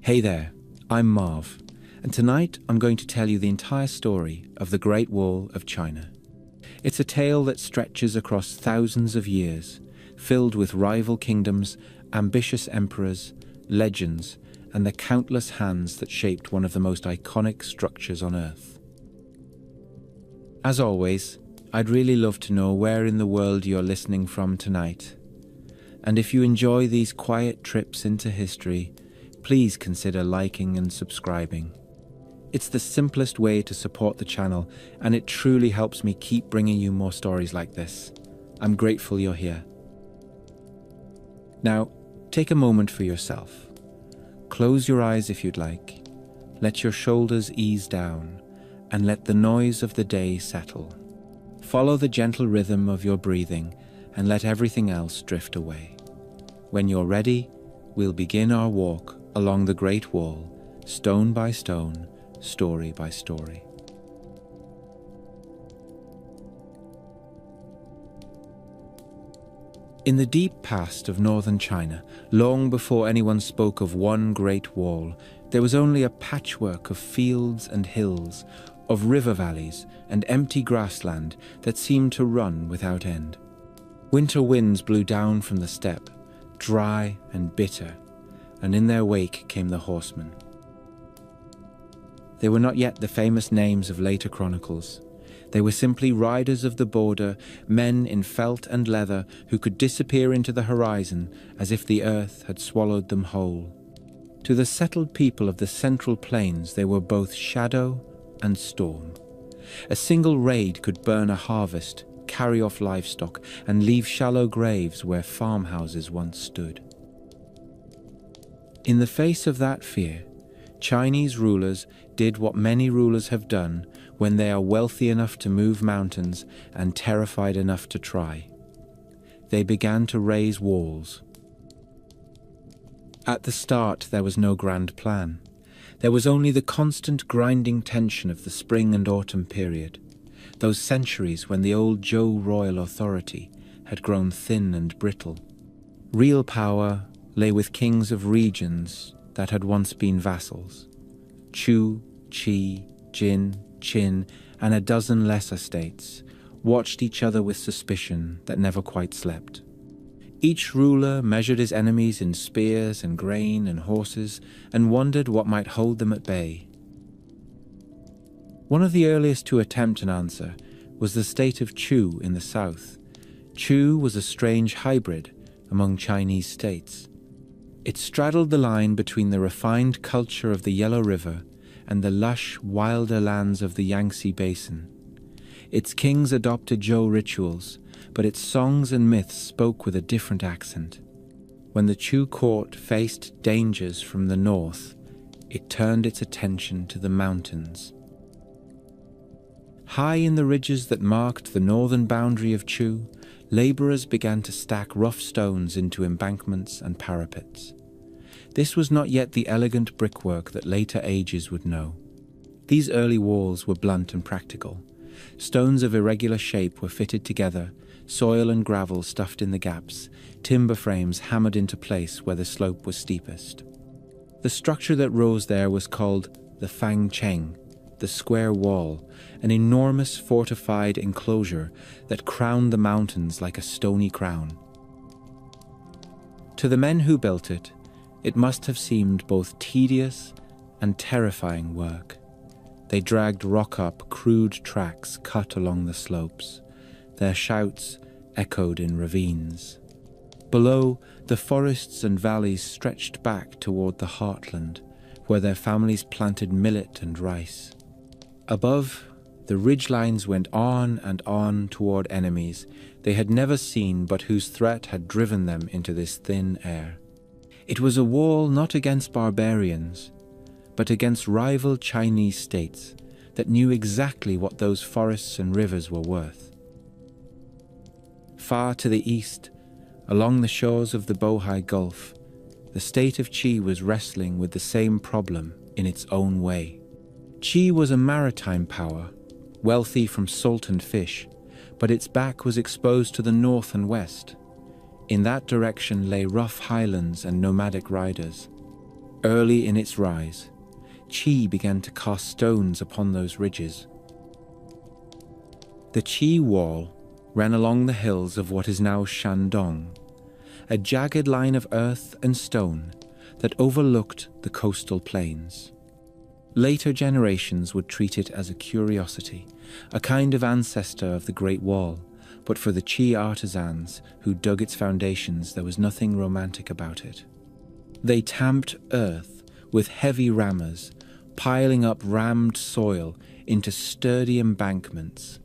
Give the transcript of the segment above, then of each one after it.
Hey there, I'm Marv, and tonight I'm going to tell you the entire story of the Great Wall of China. It's a tale that stretches across thousands of years, filled with rival kingdoms, ambitious emperors, legends, and the countless hands that shaped one of the most iconic structures on Earth. As always, I'd really love to know where in the world you're listening from tonight. And if you enjoy these quiet trips into history, please consider liking and subscribing. It's the simplest way to support the channel, and it truly helps me keep bringing you more stories like this. I'm grateful you're here. Now, take a moment for yourself. Close your eyes if you'd like. Let your shoulders ease down, and let the noise of the day settle. Follow the gentle rhythm of your breathing, and let everything else drift away. When you're ready, we'll begin our walk along the Great Wall, stone by stone, story by story. In the deep past of northern China, long before anyone spoke of one great wall, there was only a patchwork of fields and hills, of river valleys and empty grassland that seemed to run without end. Winter winds blew down from the steppe, dry and bitter, and in their wake came the horsemen. They were not yet the famous names of later chronicles. They were simply riders of the border, men in felt and leather who could disappear into the horizon as if the earth had swallowed them whole. To the settled people of the central plains, they were both shadow and storm. A single raid could burn a harvest, carry off livestock, and leave shallow graves where farmhouses once stood. In the face of that fear, Chinese rulers did what many rulers have done when they are wealthy enough to move mountains and terrified enough to try. They began to raise walls. At the start, there was no grand plan. There was only the constant grinding tension of the spring and autumn period, those centuries when the old Zhou royal authority had grown thin and brittle. Real power lay with kings of regions that had once been vassals. Chu, Qi, Jin, Qin, and a dozen lesser states watched each other with suspicion that never quite slept. Each ruler measured his enemies in spears and grain and horses and wondered what might hold them at bay. One of the earliest to attempt an answer was the state of Chu in the south. Chu was a strange hybrid among Chinese states. It straddled the line between the refined culture of the Yellow River and the lush, wilder lands of the Yangtze Basin. Its kings adopted Zhou rituals, but its songs and myths spoke with a different accent. When the Chu court faced dangers from the north, it turned its attention to the mountains. High in the ridges that marked the northern boundary of Chu, labourers began to stack rough stones into embankments and parapets. This was not yet the elegant brickwork that later ages would know. These early walls were blunt and practical. Stones of irregular shape were fitted together, soil and gravel stuffed in the gaps, timber frames hammered into place where the slope was steepest. The structure that rose there was called the Fang Cheng, the square wall, an enormous fortified enclosure that crowned the mountains like a stony crown. To the men who built it, it must have seemed both tedious and terrifying work. They dragged rock up crude tracks cut along the slopes. Their shouts echoed in ravines. Below, the forests and valleys stretched back toward the heartland, where their families planted millet and rice. Above, the ridgelines went on and on toward enemies they had never seen but whose threat had driven them into this thin air. It was a wall not against barbarians, but against rival Chinese states that knew exactly what those forests and rivers were worth. Far to the east, along the shores of the Bohai Gulf, the state of Qi was wrestling with the same problem in its own way. Qi was a maritime power, wealthy from salt and fish, but its back was exposed to the north and west. In that direction lay rough highlands and nomadic riders. Early in its rise, Qi began to cast stones upon those ridges. The Qi Wall ran along the hills of what is now Shandong, a jagged line of earth and stone that overlooked the coastal plains. Later generations would treat it as a curiosity, a kind of ancestor of the Great Wall, but for the Qi artisans who dug its foundations, there was nothing romantic about it. They tamped earth with heavy rammers, piling up rammed soil into sturdy embankments.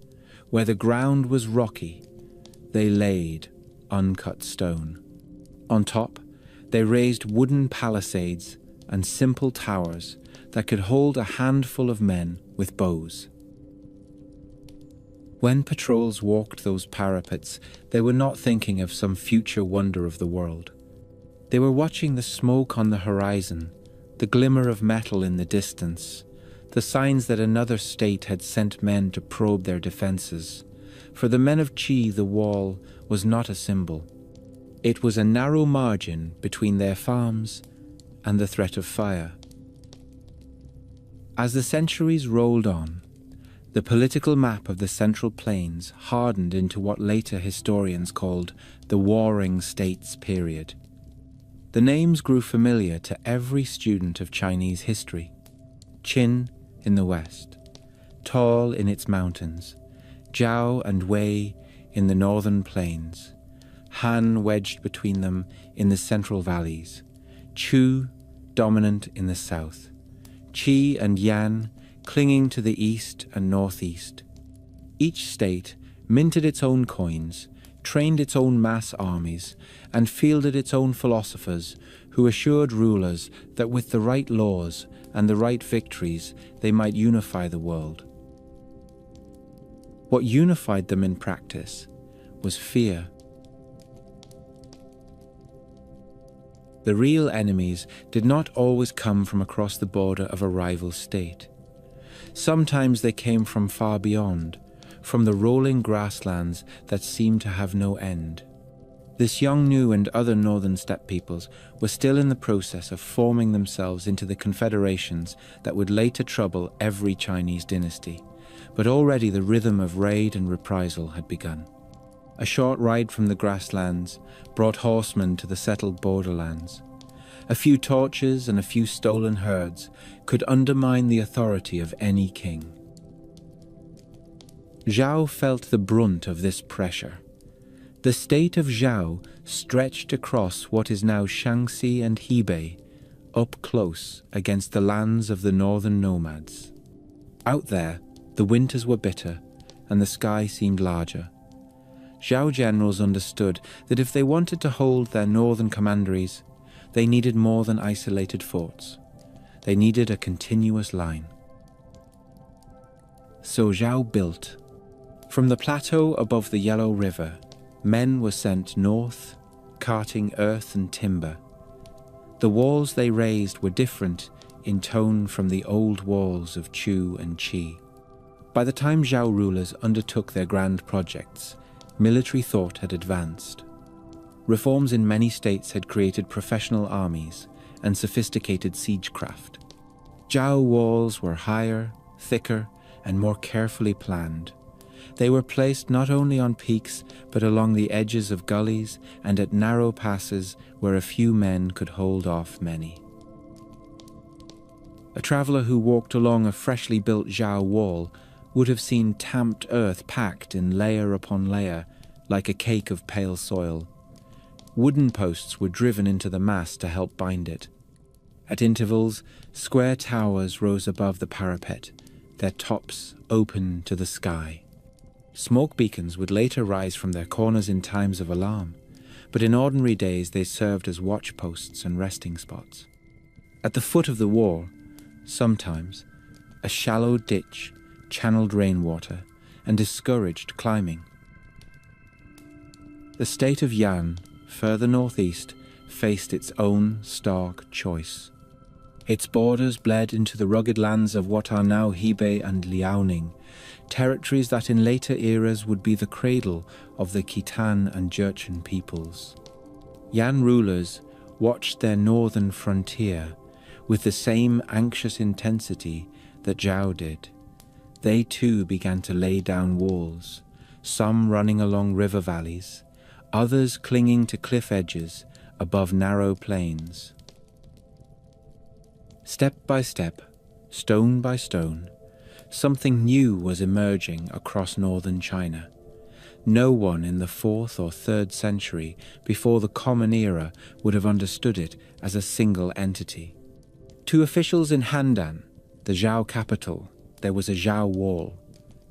Where the ground was rocky, they laid uncut stone. On top, they raised wooden palisades and simple towers that could hold a handful of men with bows. When patrols walked those parapets, they were not thinking of some future wonder of the world. They were watching the smoke on the horizon, the glimmer of metal in the distance, the signs that another state had sent men to probe their defenses. For the men of Qi, the wall was not a symbol. It was a narrow margin between their farms and the threat of fire. As the centuries rolled on, the political map of the Central Plains hardened into what later historians called the Warring States period. The names grew familiar to every student of Chinese history. Qin in the west, tall in its mountains, Zhao and Wei in the northern plains, Han wedged between them in the central valleys, Chu dominant in the south, Qi and Yan clinging to the east and northeast. Each state minted its own coins, trained its own mass armies, and fielded its own philosophers who assured rulers that with the right laws and the right victories they might unify the world. What unified them in practice was fear. The real enemies did not always come from across the border of a rival state. Sometimes they came from far beyond, from the rolling grasslands that seemed to have no end. The Xiongnu and other northern steppe peoples were still in the process of forming themselves into the confederations that would later trouble every Chinese dynasty, but already the rhythm of raid and reprisal had begun. A short ride from the grasslands brought horsemen to the settled borderlands. A few torches and a few stolen herds could undermine the authority of any king. Zhao felt the brunt of this pressure. The state of Zhao stretched across what is now Shaanxi and Hebei, up close against the lands of the northern nomads. Out there, the winters were bitter and the sky seemed larger. Zhao generals understood that if they wanted to hold their northern commanderies, they needed more than isolated forts. They needed a continuous line. So Zhao built. From the plateau above the Yellow River, men were sent north, carting earth and timber. The walls they raised were different in tone from the old walls of Chu and Qi. By the time Zhao rulers undertook their grand projects, military thought had advanced. Reforms in many states had created professional armies and sophisticated siegecraft. Zhao walls were higher, thicker, and more carefully planned. They were placed not only on peaks, but along the edges of gullies and at narrow passes where a few men could hold off many. A traveller who walked along a freshly built Zhao wall would have seen tamped earth packed in layer upon layer, like a cake of pale soil. Wooden posts were driven into the mass to help bind it. At intervals, square towers rose above the parapet, their tops open to the sky. Smoke beacons would later rise from their corners in times of alarm, but in ordinary days they served as watch posts and resting spots. At the foot of the wall, sometimes, a shallow ditch channeled rainwater and discouraged climbing. The state of Yan, further northeast, faced its own stark choice. Its borders bled into the rugged lands of what are now Hebei and Liaoning, territories that in later eras would be the cradle of the Khitan and Jurchen peoples. Yan rulers watched their northern frontier with the same anxious intensity that Zhao did. They too began to lay down walls, some running along river valleys, others clinging to cliff edges above narrow plains. Step by step, stone by stone, something new was emerging across northern China. No one in the 4th or 3rd century before the Common Era would have understood it as a single entity. To officials in Handan, the Zhao capital, there was a Zhao wall.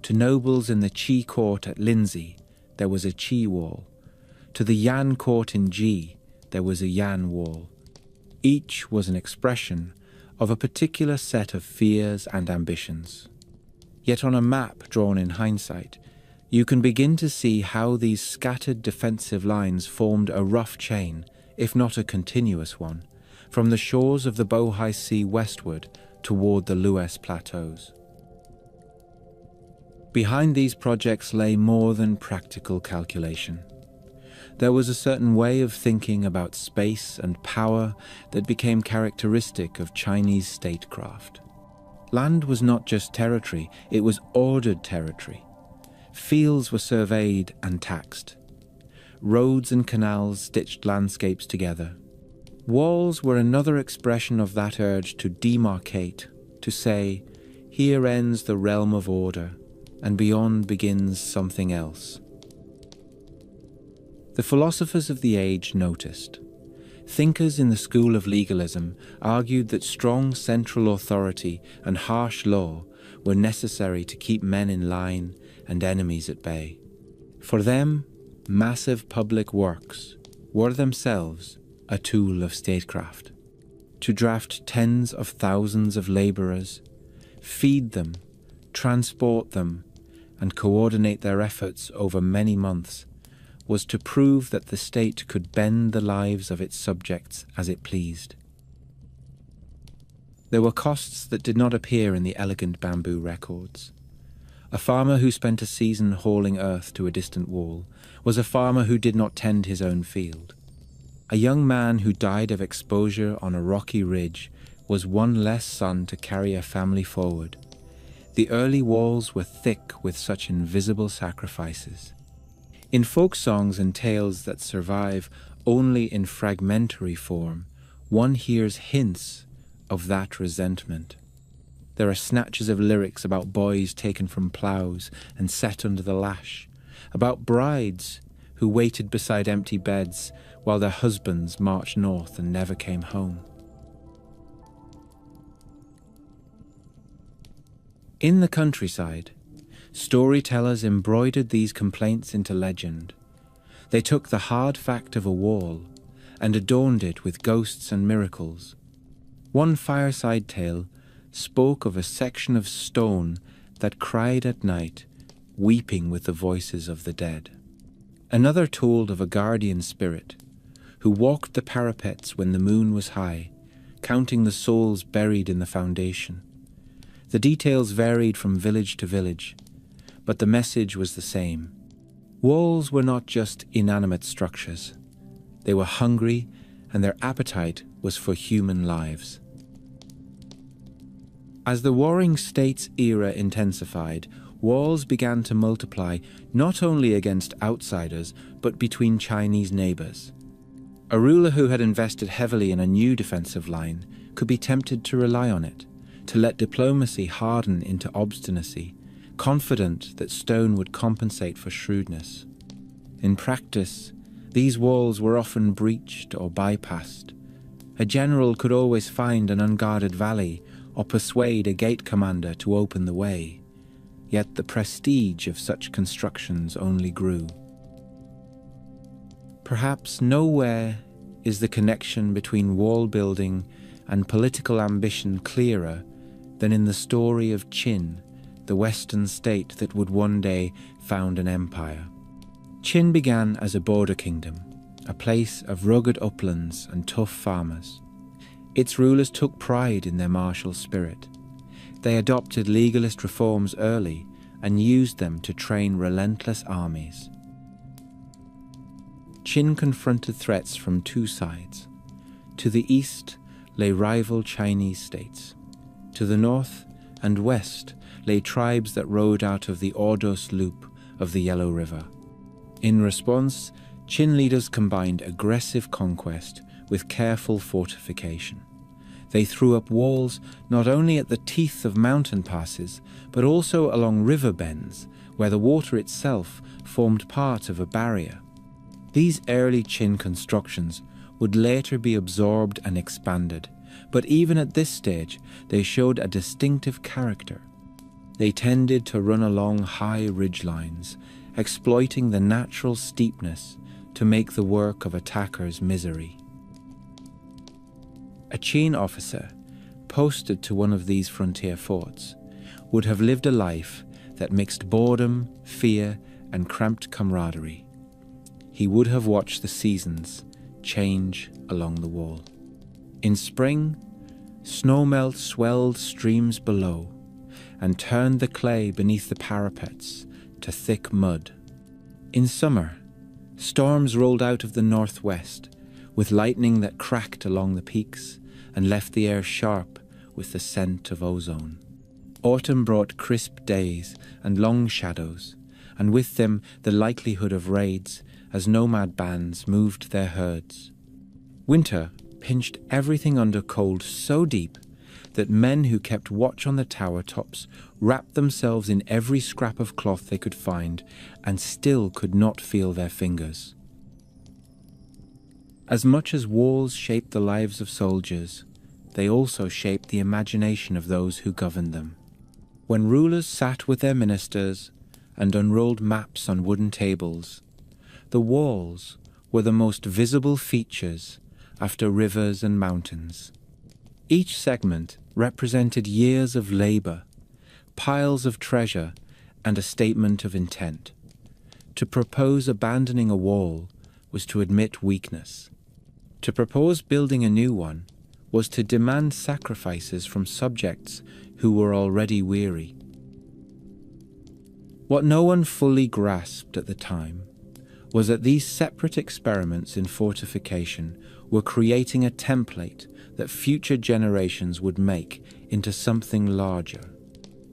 To nobles in the Qi court at Linzi, there was a Qi wall. To the Yan court in Ji, there was a Yan wall. Each was an expression of a particular set of fears and ambitions. Yet on a map drawn in hindsight, you can begin to see how these scattered defensive lines formed a rough chain, if not a continuous one, from the shores of the Bohai Sea westward toward the Lues Plateaus. Behind these projects lay more than practical calculation. There was a certain way of thinking about space and power that became characteristic of Chinese statecraft. Land was not just territory, it was ordered territory. Fields were surveyed and taxed. Roads and canals stitched landscapes together. Walls were another expression of that urge to demarcate, to say, here ends the realm of order, and beyond begins something else. The philosophers of the age noticed. Thinkers in the school of legalism argued that strong central authority and harsh law were necessary to keep men in line and enemies at bay. For them, massive public works were themselves a tool of statecraft. To draft tens of thousands of labourers, feed them, transport them, and coordinate their efforts over many months was to prove that the state could bend the lives of its subjects as it pleased. There were costs that did not appear in the elegant bamboo records. A farmer who spent a season hauling earth to a distant wall was a farmer who did not tend his own field. A young man who died of exposure on a rocky ridge was one less son to carry a family forward. The early walls were thick with such invisible sacrifices. In folk songs and tales that survive only in fragmentary form, one hears hints of that resentment. There are snatches of lyrics about boys taken from ploughs and set under the lash, about brides who waited beside empty beds while their husbands marched north and never came home. In the countryside, storytellers embroidered these complaints into legend. They took the hard fact of a wall and adorned it with ghosts and miracles. One fireside tale spoke of a section of stone that cried at night, weeping with the voices of the dead. Another told of a guardian spirit who walked the parapets when the moon was high, counting the souls buried in the foundation. The details varied from village to village, but the message was the same. Walls were not just inanimate structures. They were hungry, and their appetite was for human lives. As the Warring States era intensified, walls began to multiply not only against outsiders, but between Chinese neighbors. A ruler who had invested heavily in a new defensive line could be tempted to rely on it, to let diplomacy harden into obstinacy, confident that stone would compensate for shrewdness. In practice, these walls were often breached or bypassed. A general could always find an unguarded valley or persuade a gate commander to open the way. Yet the prestige of such constructions only grew. Perhaps nowhere is the connection between wall building and political ambition clearer than in the story of Qin, the western state that would one day found an empire. Qin began as a border kingdom, a place of rugged uplands and tough farmers. Its rulers took pride in their martial spirit. They adopted legalist reforms early and used them to train relentless armies. Qin confronted threats from two sides. To the east lay rival Chinese states. To the north and west lay tribes that rode out of the Ordos Loop of the Yellow River. In response, Qin leaders combined aggressive conquest with careful fortification. They threw up walls not only at the teeth of mountain passes, but also along river bends, where the water itself formed part of a barrier. These early Qin constructions would later be absorbed and expanded, but even at this stage, they showed a distinctive character. They tended to run along high ridgelines, exploiting the natural steepness to make the work of attackers misery. A Qin officer, posted to one of these frontier forts, would have lived a life that mixed boredom, fear, and cramped camaraderie. He would have watched the seasons change along the wall. In spring, snowmelt swelled streams below and turned the clay beneath the parapets to thick mud. In summer, storms rolled out of the northwest, with lightning that cracked along the peaks and left the air sharp with the scent of ozone. Autumn brought crisp days and long shadows, and with them the likelihood of raids as nomad bands moved their herds. Winter pinched everything under cold so deep that men who kept watch on the tower tops wrapped themselves in every scrap of cloth they could find and still could not feel their fingers. As much as walls shaped the lives of soldiers, they also shaped the imagination of those who governed them. When rulers sat with their ministers and unrolled maps on wooden tables, the walls were the most visible features after rivers and mountains. Each segment represented years of labor, piles of treasure, and a statement of intent. To propose abandoning a wall was to admit weakness. To propose building a new one was to demand sacrifices from subjects who were already weary. What no one fully grasped at the time was that these separate experiments in fortification were creating a template that future generations would make into something larger.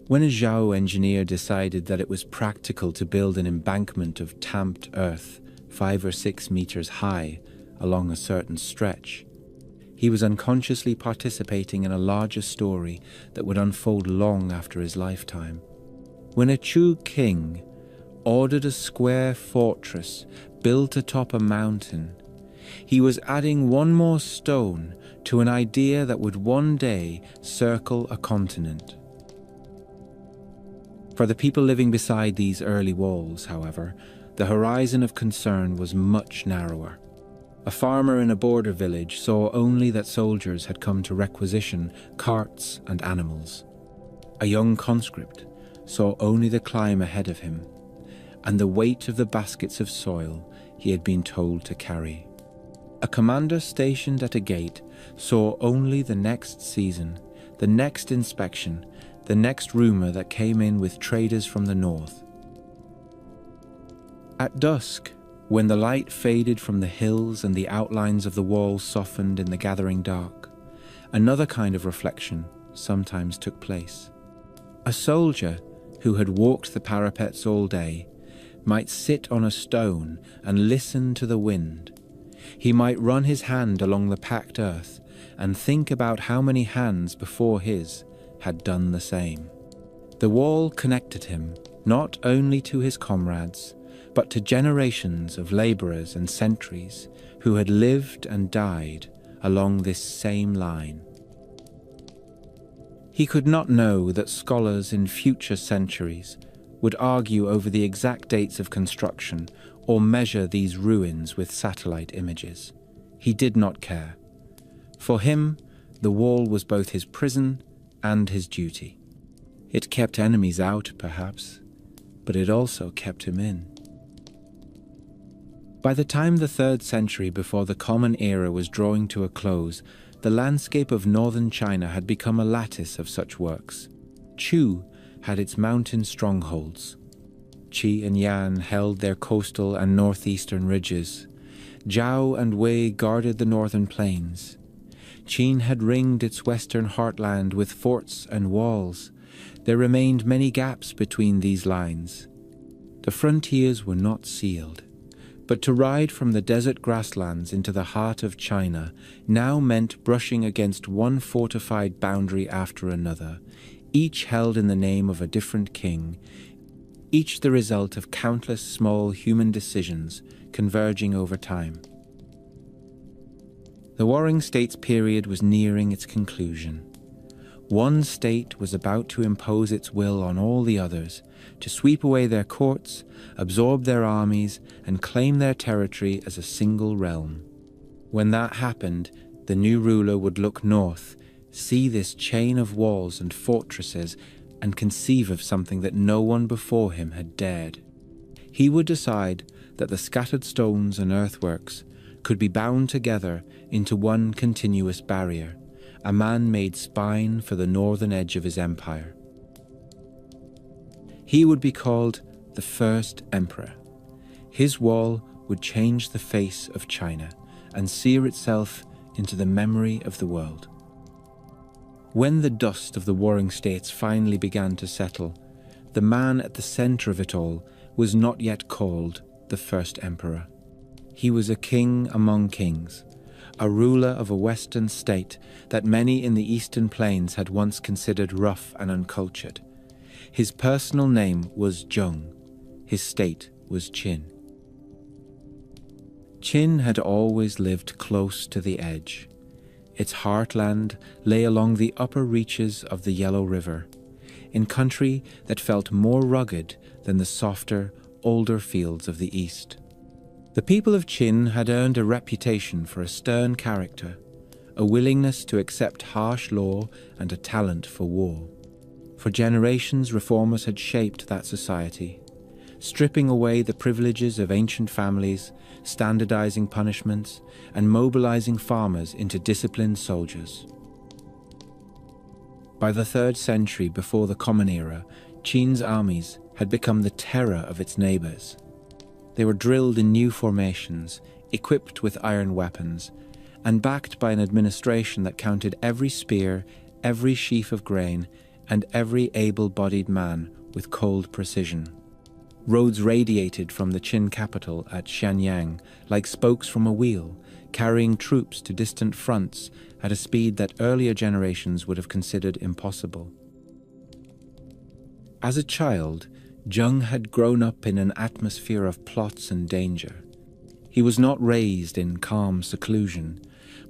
When a Zhao engineer decided that it was practical to build an embankment of tamped earth 5 or 6 meters high along a certain stretch, he was unconsciously participating in a larger story that would unfold long after his lifetime. When a Chu king ordered a square fortress built atop a mountain, he was adding one more stone to an idea that would one day circle a continent. For the people living beside these early walls, however, the horizon of concern was much narrower. A farmer in a border village saw only that soldiers had come to requisition carts and animals. A young conscript saw only the climb ahead of him and the weight of the baskets of soil he had been told to carry. A commander stationed at a gate saw only the next season, the next inspection, the next rumor that came in with traders from the north. At dusk, when the light faded from the hills and the outlines of the walls softened in the gathering dark, another kind of reflection sometimes took place. A soldier who had walked the parapets all day might sit on a stone and listen to the wind. He might run his hand along the packed earth and think about how many hands before his had done the same. The wall connected him not only to his comrades, but to generations of labourers and sentries who had lived and died along this same line. He could not know that scholars in future centuries would argue over the exact dates of construction or measure these ruins with satellite images. He did not care. For him, the wall was both his prison and his duty. It kept enemies out, perhaps, but it also kept him in. By the time the 3rd century before the Common Era was drawing to a close, the landscape of northern China had become a lattice of such works. Chu had its mountain strongholds. Qi and Yan held their coastal and northeastern ridges. Zhao and Wei guarded the northern plains. Qin had ringed its western heartland with forts and walls. There remained many gaps between these lines. The frontiers were not sealed, but to ride from the desert grasslands into the heart of China now meant brushing against one fortified boundary after another, each held in the name of a different king, each the result of countless small human decisions converging over time. The Warring States period was nearing its conclusion. One state was about to impose its will on all the others, to sweep away their courts, absorb their armies, and claim their territory as a single realm. When that happened, the new ruler would look north, see this chain of walls and fortresses, and conceive of something that no one before him had dared. He would decide that the scattered stones and earthworks could be bound together into one continuous barrier, a man-made spine for the northern edge of his empire. He would be called the First Emperor. His wall would change the face of China and sear itself into the memory of the world. When the dust of the Warring States finally began to settle, the man at the center of it all was not yet called the First Emperor. He was a king among kings, a ruler of a Western state that many in the Eastern Plains had once considered rough and uncultured. His personal name was Zheng. His state was Qin. Qin had always lived close to the edge. Its heartland lay along the upper reaches of the Yellow River, in country that felt more rugged than the softer, older fields of the east. The people of Qin had earned a reputation for a stern character, a willingness to accept harsh law, and a talent for war. For generations, reformers had shaped that society, stripping away the privileges of ancient families, standardizing punishments, and mobilizing farmers into disciplined soldiers. By the 3rd century before the Common Era, Qin's armies had become the terror of its neighbors. They were drilled in new formations, equipped with iron weapons, and backed by an administration that counted every spear, every sheaf of grain, and every able-bodied man with cold precision. Roads radiated from the Qin capital at Xianyang like spokes from a wheel, carrying troops to distant fronts at a speed that earlier generations would have considered impossible. As a child, Zheng had grown up in an atmosphere of plots and danger. He was not raised in calm seclusion,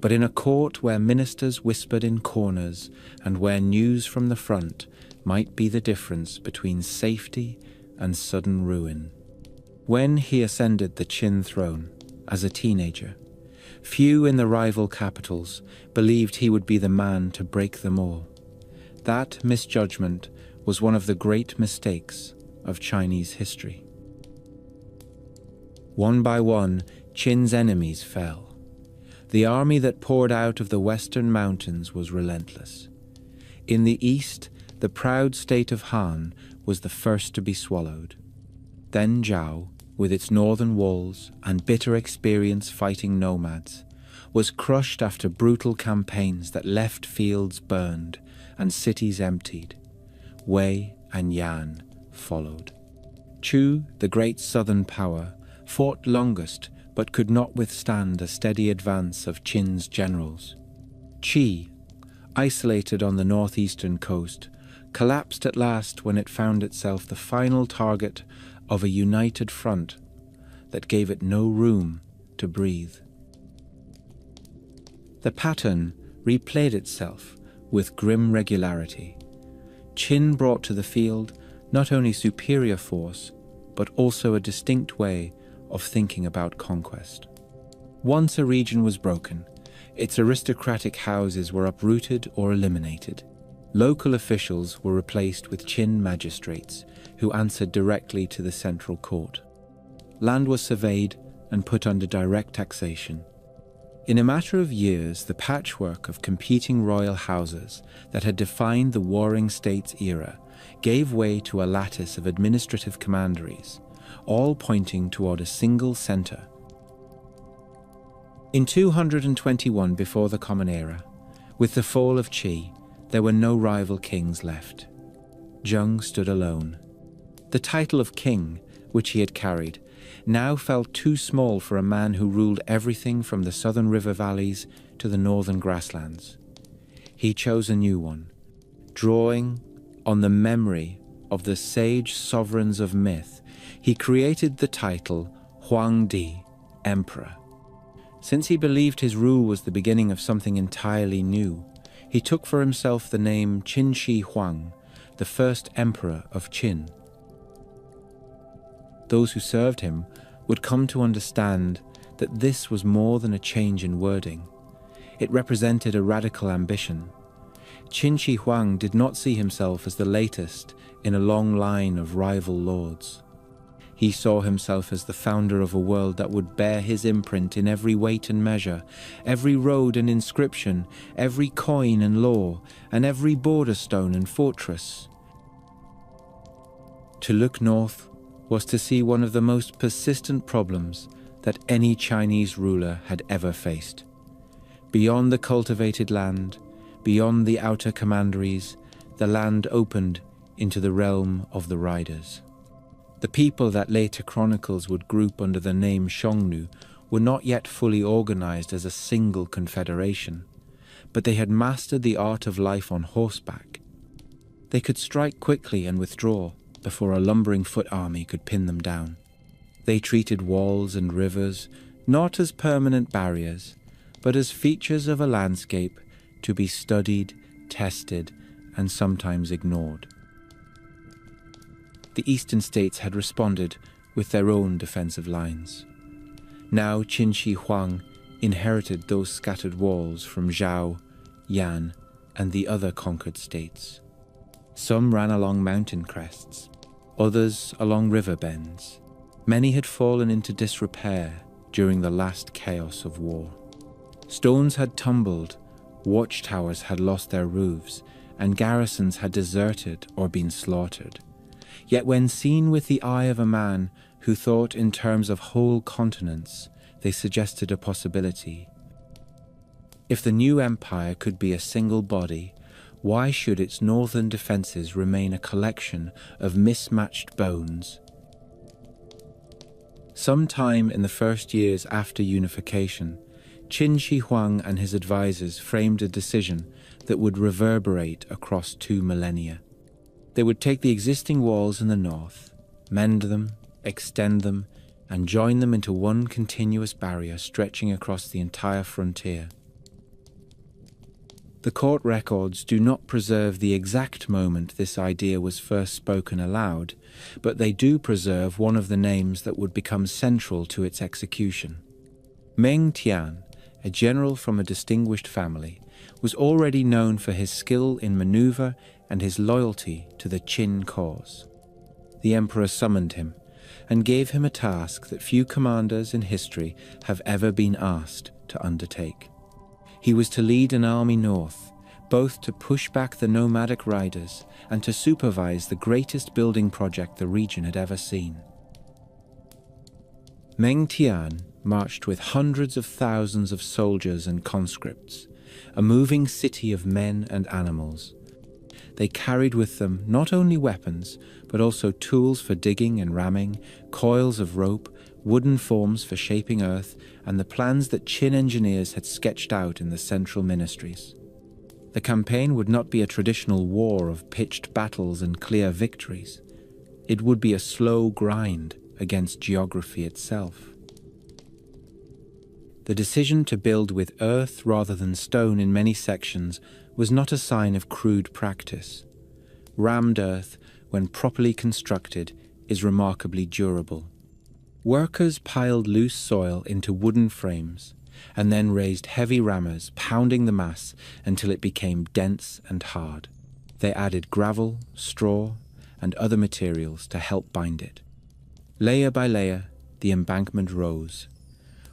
but in a court where ministers whispered in corners and where news from the front might be the difference between safety and sudden ruin. When he ascended the Qin throne as a teenager, few in the rival capitals believed he would be the man to break them all. That misjudgment was one of the great mistakes of Chinese history. One by one, Qin's enemies fell. The army that poured out of the western mountains was relentless. In the east, the proud state of Han was the first to be swallowed. Then Zhao, with its northern walls and bitter experience fighting nomads, was crushed after brutal campaigns that left fields burned and cities emptied. Wei and Yan followed. Chu, the great southern power, fought longest but could not withstand a steady advance of Qin's generals. Qi, isolated on the northeastern coast, collapsed at last when it found itself the final target of a united front that gave it no room to breathe. The pattern replayed itself with grim regularity. Qin brought to the field not only superior force, but also a distinct way of thinking about conquest. Once a region was broken, its aristocratic houses were uprooted or eliminated. Local officials were replaced with Qin magistrates who answered directly to the central court. Land was surveyed and put under direct taxation. In a matter of years, the patchwork of competing royal houses that had defined the Warring States era gave way to a lattice of administrative commanderies, all pointing toward a single center. In 221 before the Common Era, With the fall of Qi, there were no rival kings left. Zheng stood alone. The title of king, which he had carried, now felt too small for a man who ruled everything from the southern river valleys to the northern grasslands. He chose a new one, drawing on the memory of the sage sovereigns of myth. He created the title Huangdi, Emperor. Since he believed his rule was the beginning of something entirely new, he took for himself the name Qin Shi Huang, the first emperor of Qin. Those who served him would come to understand that this was more than a change in wording. It represented a radical ambition. Qin Shi Huang did not see himself as the latest in a long line of rival lords. He saw himself as the founder of a world that would bear his imprint in every weight and measure, every road and inscription, every coin and law, and every border stone and fortress. To look north was to see one of the most persistent problems that any Chinese ruler had ever faced. Beyond the cultivated land, beyond the outer commanderies, the land opened into the realm of the riders. The people that later chronicles would group under the name Xiongnu were not yet fully organized as a single confederation, but they had mastered the art of life on horseback. They could strike quickly and withdraw before a lumbering foot army could pin them down. They treated walls and rivers not as permanent barriers, but as features of a landscape to be studied, tested, and sometimes ignored. The eastern states had responded with their own defensive lines. Now Qin Shi Huang inherited those scattered walls from Zhao, Yan, and the other conquered states. Some ran along mountain crests, others along river bends. Many had fallen into disrepair during the last chaos of war. Stones had tumbled, watchtowers had lost their roofs, and garrisons had deserted or been slaughtered. Yet when seen with the eye of a man who thought in terms of whole continents, they suggested a possibility. If the new empire could be a single body, why should its northern defences remain a collection of mismatched bones? Sometime in the first years after unification, Qin Shi Huang and his advisors framed a decision that would reverberate across 2 millennia. They would take the existing walls in the north, mend them, extend them, and join them into one continuous barrier stretching across the entire frontier. The court records do not preserve the exact moment this idea was first spoken aloud, but they do preserve one of the names that would become central to its execution. Meng Tian, a general from a distinguished family, was already known for his skill in maneuver and his loyalty to the Qin cause. The emperor summoned him and gave him a task that few commanders in history have ever been asked to undertake. He was to lead an army north, both to push back the nomadic riders and to supervise the greatest building project the region had ever seen. Meng Tian marched with hundreds of thousands of soldiers and conscripts, a moving city of men and animals. They carried with them not only weapons, but also tools for digging and ramming, coils of rope, wooden forms for shaping earth, and the plans that Qin engineers had sketched out in the central ministries. The campaign would not be a traditional war of pitched battles and clear victories. It would be a slow grind against geography itself. The decision to build with earth rather than stone in many sections was not a sign of crude practice. Rammed earth, when properly constructed, is remarkably durable. Workers piled loose soil into wooden frames and then raised heavy rammers, pounding the mass until it became dense and hard. They added gravel, straw, and other materials to help bind it. Layer by layer, the embankment rose.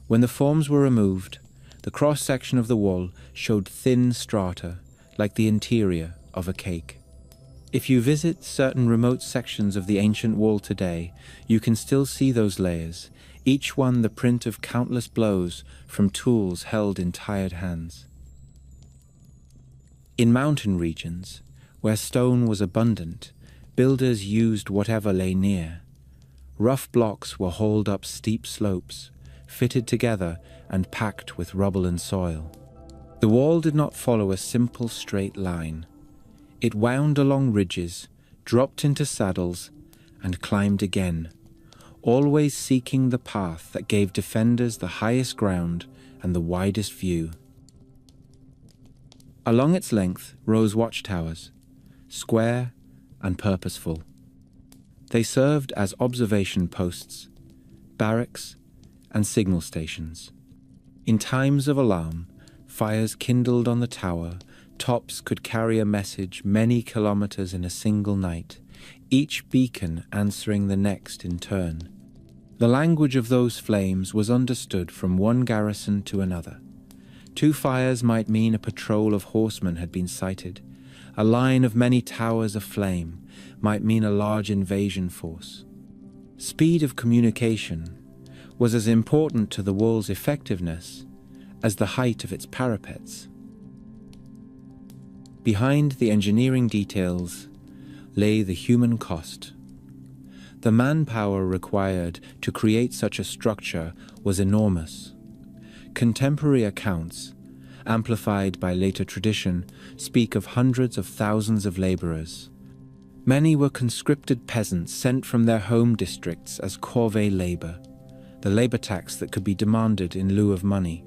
When the forms were removed, the cross-section of the wall showed thin strata, like the interior of a cake. If you visit certain remote sections of the ancient wall today, you can still see those layers, each one the print of countless blows from tools held in tired hands. In mountain regions, where stone was abundant, builders used whatever lay near. Rough blocks were hauled up steep slopes, fitted together and packed with rubble and soil. The wall did not follow a simple straight line. It wound along ridges, dropped into saddles, and climbed again, always seeking the path that gave defenders the highest ground and the widest view. Along its length rose watchtowers, square and purposeful. They served as observation posts, barracks, and signal stations. In times of alarm, fires kindled on the tower, tops could carry a message many kilometers in a single night, each beacon answering the next in turn. The language of those flames was understood from one garrison to another. 2 fires might mean a patrol of horsemen had been sighted. A line of many towers aflame might mean a large invasion force. Speed of communication was as important to the wall's effectiveness as the height of its parapets. Behind the engineering details lay the human cost. The manpower required to create such a structure was enormous. Contemporary accounts, amplified by later tradition, speak of hundreds of thousands of laborers. Many were conscripted peasants sent from their home districts as corvée labor, the labor tax that could be demanded in lieu of money.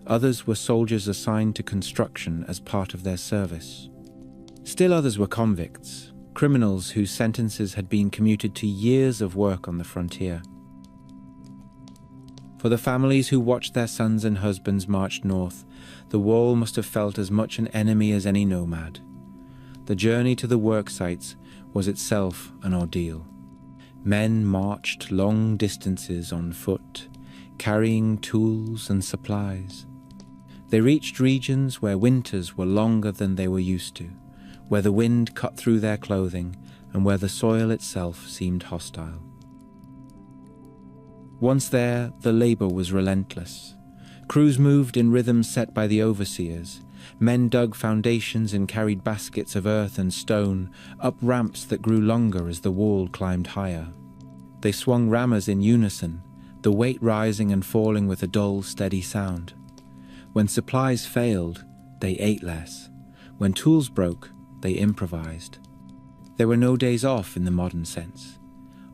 Others were soldiers assigned to construction as part of their service. Still others were convicts, criminals whose sentences had been commuted to years of work on the frontier. For the families who watched their sons and husbands march north, the wall must have felt as much an enemy as any nomad. The journey to the work sites was itself an ordeal. Men marched long distances on foot, carrying tools and supplies. They reached regions where winters were longer than they were used to, where the wind cut through their clothing and where the soil itself seemed hostile. Once there, the labor was relentless. Crews moved in rhythms set by the overseers. Men dug foundations and carried baskets of earth and stone up ramps that grew longer as the wall climbed higher. They swung rammers in unison, the weight rising and falling with a dull, steady sound. When supplies failed, they ate less. When tools broke, they improvised. There were no days off in the modern sense,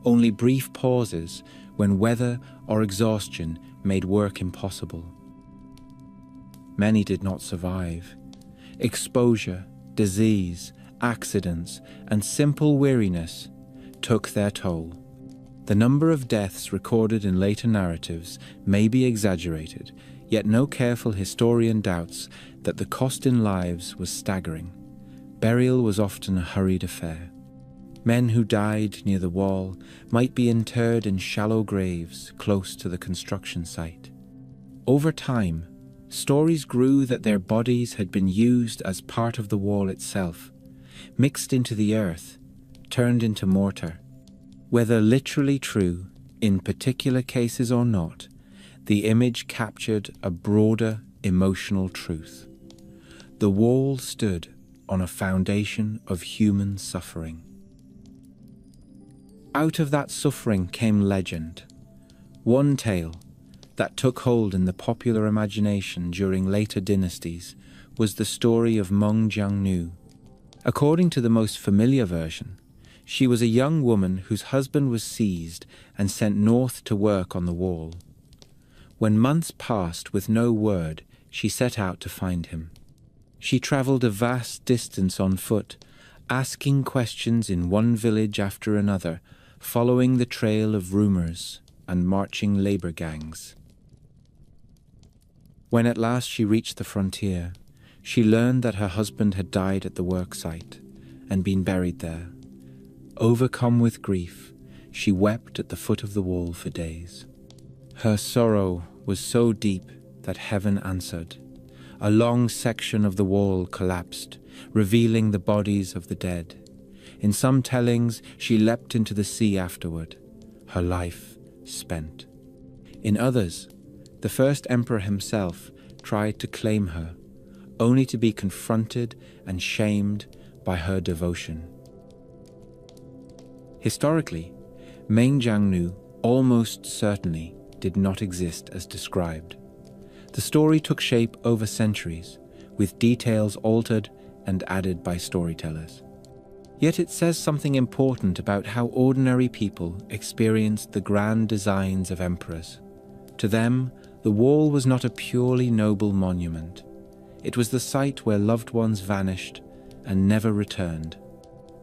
only brief pauses when weather or exhaustion made work impossible. Many did not survive. Exposure, disease, accidents, and simple weariness took their toll. The number of deaths recorded in later narratives may be exaggerated, yet no careful historian doubts that the cost in lives was staggering. Burial was often a hurried affair. Men who died near the wall might be interred in shallow graves close to the construction site. Over time, stories grew that their bodies had been used as part of the wall itself, mixed into the earth, turned into mortar. Whether literally true, in particular cases or not, the image captured a broader emotional truth. The wall stood on a foundation of human suffering. Out of that suffering came legend. One tale that took hold in the popular imagination during later dynasties was the story of Meng Jiangnu. According to the most familiar version, she was a young woman whose husband was seized and sent north to work on the wall. When months passed with no word, she set out to find him. She traveled a vast distance on foot, asking questions in one village after another, following the trail of rumors and marching labor gangs. When at last she reached the frontier, she learned that her husband had died at the work site and been buried there. Overcome with grief, she wept at the foot of the wall for days. Her sorrow was so deep that heaven answered. A long section of the wall collapsed, revealing the bodies of the dead. In some tellings, she leapt into the sea afterward, her life spent. In others, the first emperor himself tried to claim her, only to be confronted and shamed by her devotion. Historically, Mengjiangnu almost certainly did not exist as described. The story took shape over centuries, with details altered and added by storytellers. Yet it says something important about how ordinary people experienced the grand designs of emperors. To them, the wall was not a purely noble monument. It was the site where loved ones vanished and never returned.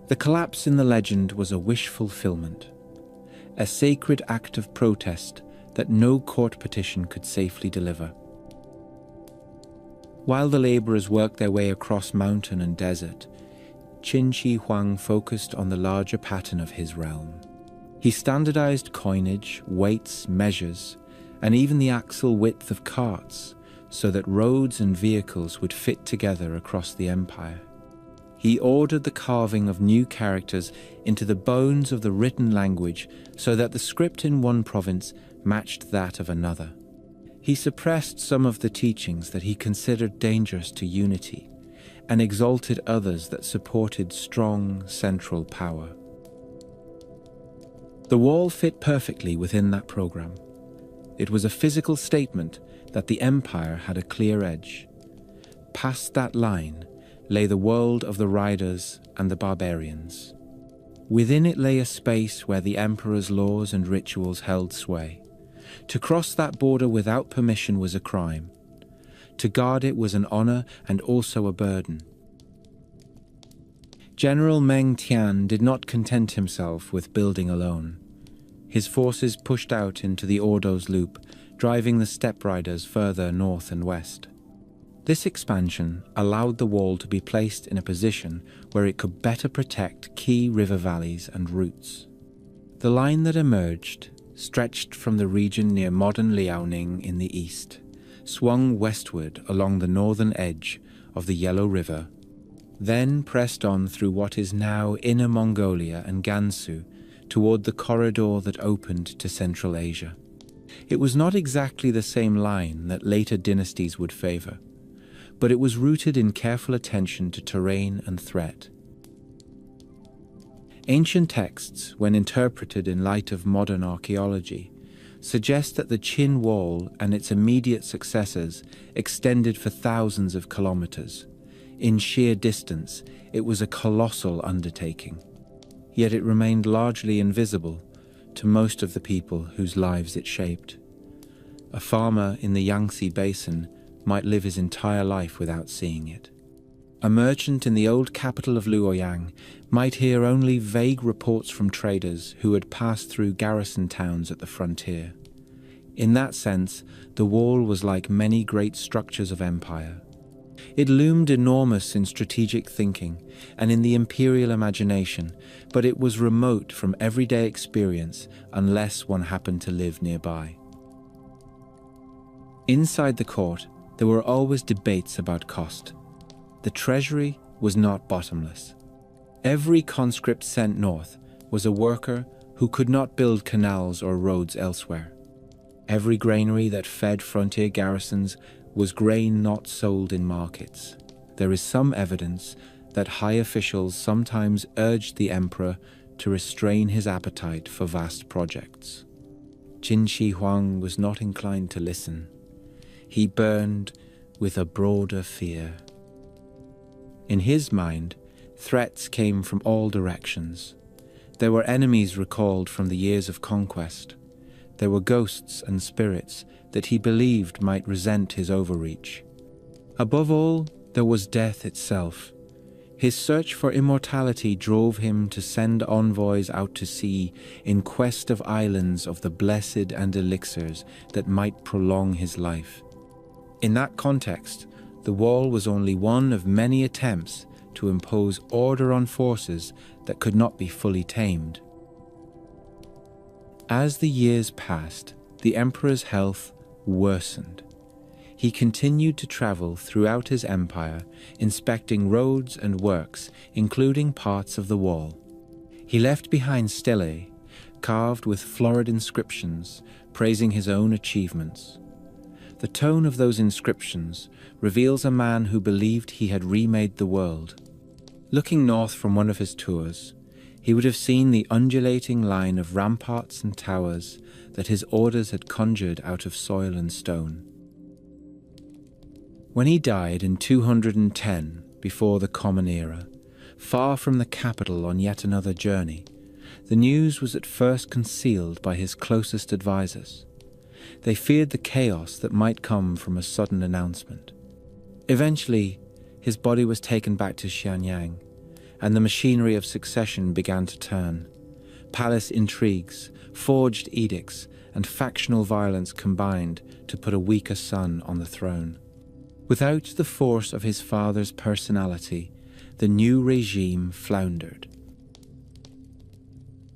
The collapse in the legend was a wish fulfillment, a sacred act of protest that no court petition could safely deliver. While the laborers worked their way across mountain and desert, Qin Shi Huang focused on the larger pattern of his realm. He standardized coinage, weights, measures, and even the axle width of carts so that roads and vehicles would fit together across the empire. He ordered the carving of new characters into the bones of the written language so that the script in one province matched that of another. He suppressed some of the teachings that he considered dangerous to unity and exalted others that supported strong central power. The wall fit perfectly within that program. It was a physical statement that the empire had a clear edge. Past that line lay the world of the riders and the barbarians. Within it lay a space where the emperor's laws and rituals held sway. To cross that border without permission was a crime. To guard it was an honor and also a burden. General Meng Tian did not content himself with building alone. His forces pushed out into the Ordo's Loop, driving the steppe riders further north and west. This expansion allowed the wall to be placed in a position where it could better protect key river valleys and routes. The line that emerged stretched from the region near modern Liaoning in the east, swung westward along the northern edge of the Yellow River, then pressed on through what is now Inner Mongolia and Gansu toward the corridor that opened to Central Asia. It was not exactly the same line that later dynasties would favor, but it was rooted in careful attention to terrain and threat. Ancient texts, when interpreted in light of modern archaeology, suggest that the Qin Wall and its immediate successors extended for thousands of kilometers. In sheer distance, it was a colossal undertaking, yet it remained largely invisible to most of the people whose lives it shaped. A farmer in the Yangtze Basin might live his entire life without seeing it. A merchant in the old capital of Luoyang might hear only vague reports from traders who had passed through garrison towns at the frontier. In that sense, the wall was like many great structures of empire. It loomed enormous in strategic thinking and in the imperial imagination, but it was remote from everyday experience unless one happened to live nearby. Inside the court, there were always debates about cost. The treasury was not bottomless. Every conscript sent north was a worker who could not build canals or roads elsewhere. Every granary that fed frontier garrisons was grain not sold in markets. There is some evidence that high officials sometimes urged the emperor to restrain his appetite for vast projects. Qin Shi Huang was not inclined to listen. He burned with a broader fear. In his mind, threats came from all directions. There were enemies recalled from the years of conquest. There were ghosts and spirits that he believed might resent his overreach. Above all, there was death itself. His search for immortality drove him to send envoys out to sea in quest of islands of the blessed and elixirs that might prolong his life. In that context, the wall was only one of many attempts to impose order on forces that could not be fully tamed. As the years passed, the emperor's health worsened. He continued to travel throughout his empire, inspecting roads and works, including parts of the wall. He left behind stelae, carved with florid inscriptions, praising his own achievements. The tone of those inscriptions reveals a man who believed he had remade the world. Looking north from one of his tours, he would have seen the undulating line of ramparts and towers that his orders had conjured out of soil and stone. When he died in 210 before the Common Era, far from the capital on yet another journey, the news was at first concealed by his closest advisors. They feared the chaos that might come from a sudden announcement. Eventually, his body was taken back to Xianyang, and the machinery of succession began to turn. Palace intrigues, forged edicts, and factional violence combined to put a weaker son on the throne. Without the force of his father's personality, the new regime floundered.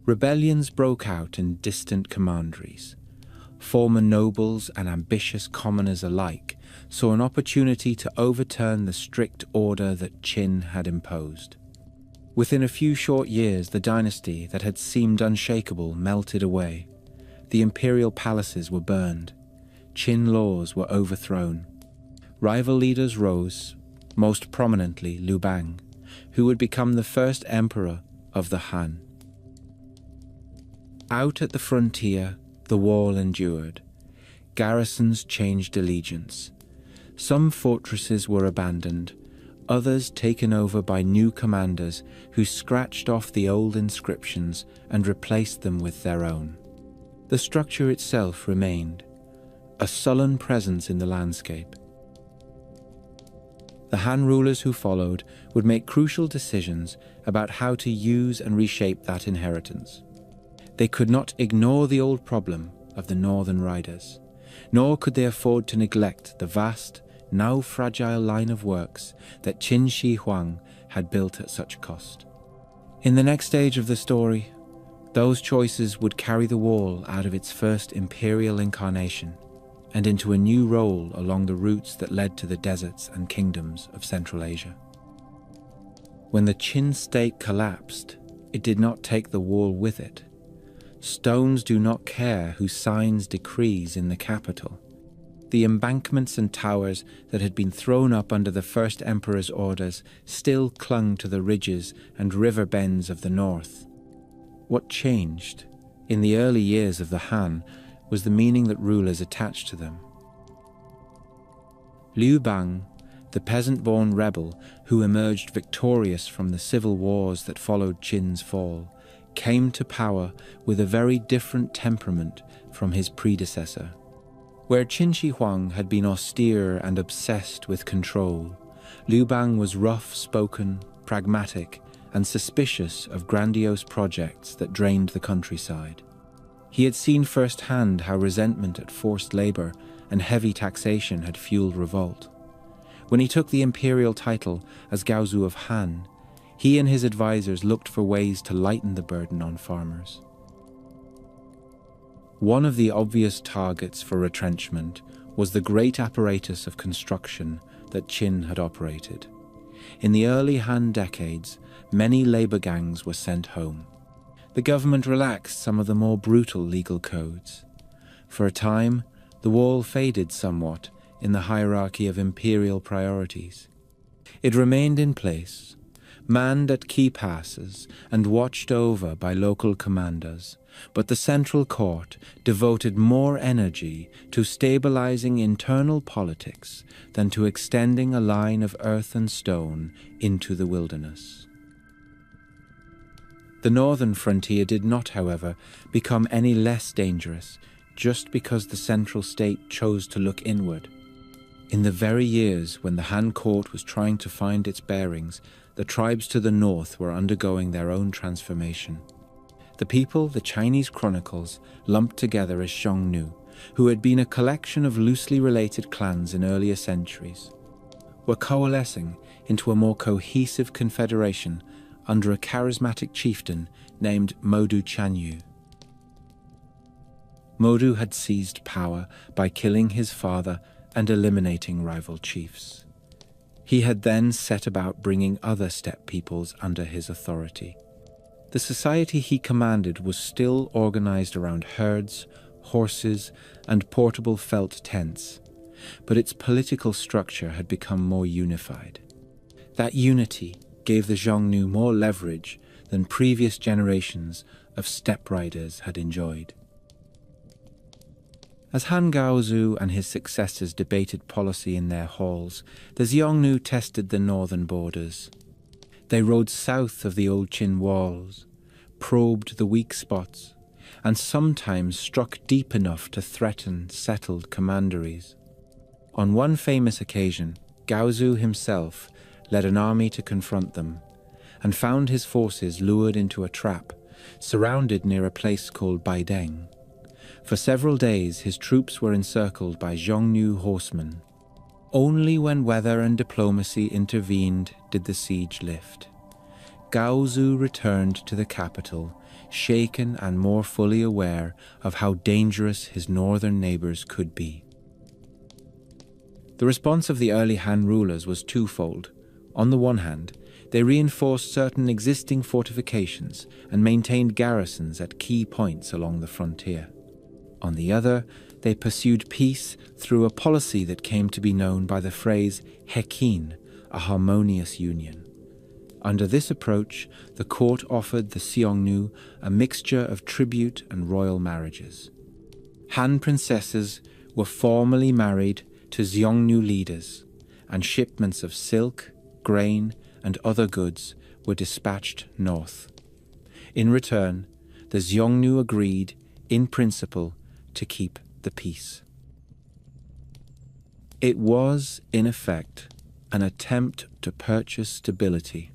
Rebellions broke out in distant commanderies. Former nobles and ambitious commoners alike saw an opportunity to overturn the strict order that Qin had imposed. Within a few short years, the dynasty that had seemed unshakable melted away. The imperial palaces were burned. Qin laws were overthrown. Rival leaders rose, most prominently Liu Bang, who would become the first emperor of the Han. Out at the frontier, the war endured. Garrisons changed allegiance. Some fortresses were abandoned, others taken over by new commanders who scratched off the old inscriptions and replaced them with their own. The structure itself remained, a sullen presence in the landscape. The Han rulers who followed would make crucial decisions about how to use and reshape that inheritance. They could not ignore the old problem of the northern riders, nor could they afford to neglect the vast, now fragile line of works that Qin Shi Huang had built at such cost. In the next stage of the story, those choices would carry the wall out of its first imperial incarnation and into a new role along the routes that led to the deserts and kingdoms of Central Asia. When the Qin state collapsed, it did not take the wall with it. Stones do not care who signs decrees in the capital. The embankments and towers that had been thrown up under the first emperor's orders still clung to the ridges and river bends of the north. What changed, in the early years of the Han, was the meaning that rulers attached to them. Liu Bang, the peasant-born rebel who emerged victorious from the civil wars that followed Qin's fall, came to power with a very different temperament from his predecessor. Where Qin Shi Huang had been austere and obsessed with control, Liu Bang was rough-spoken, pragmatic, and suspicious of grandiose projects that drained the countryside. He had seen firsthand how resentment at forced labor and heavy taxation had fueled revolt. When he took the imperial title as Gaozu of Han, he and his advisors looked for ways to lighten the burden on farmers. One of the obvious targets for retrenchment was the great apparatus of construction that Qin had operated. In the early Han decades, many labor gangs were sent home. The government relaxed some of the more brutal legal codes. For a time, the wall faded somewhat in the hierarchy of imperial priorities. It remained in place, manned at key passes and watched over by local commanders, but the central court devoted more energy to stabilizing internal politics than to extending a line of earth and stone into the wilderness. The northern frontier did not, however, become any less dangerous just because the central state chose to look inward. In the very years when the Han court was trying to find its bearings, the tribes to the north were undergoing their own transformation. The people the Chinese chronicles lumped together as Xiongnu, who had been a collection of loosely related clans in earlier centuries, were coalescing into a more cohesive confederation under a charismatic chieftain named Modu Chanyu. Modu had seized power by killing his father and eliminating rival chiefs. He had then set about bringing other steppe peoples under his authority. The society he commanded was still organized around herds, horses, and portable felt tents, but its political structure had become more unified. That unity gave the Xiongnu more leverage than previous generations of steppe riders had enjoyed. As Han Gaozu and his successors debated policy in their halls, the Xiongnu tested the northern borders. They rode south of the old Qin walls, probed the weak spots, and sometimes struck deep enough to threaten settled commanderies. On one famous occasion, Gaozu himself led an army to confront them, and found his forces lured into a trap, surrounded near a place called Baideng. For several days his troops were encircled by Xiongnu horsemen. Only when weather and diplomacy intervened did the siege lift. Gaozu returned to the capital, shaken and more fully aware of how dangerous his northern neighbors could be. The response of the early Han rulers was twofold. On the one hand, they reinforced certain existing fortifications and maintained garrisons at key points along the frontier. On the other, they pursued peace through a policy that came to be known by the phrase Heqin, a harmonious union. Under this approach, the court offered the Xiongnu a mixture of tribute and royal marriages. Han princesses were formally married to Xiongnu leaders, and shipments of silk, grain, and other goods were dispatched north. In return, the Xiongnu agreed, in principle, to keep the peace. It was, in effect, an attempt to purchase stability.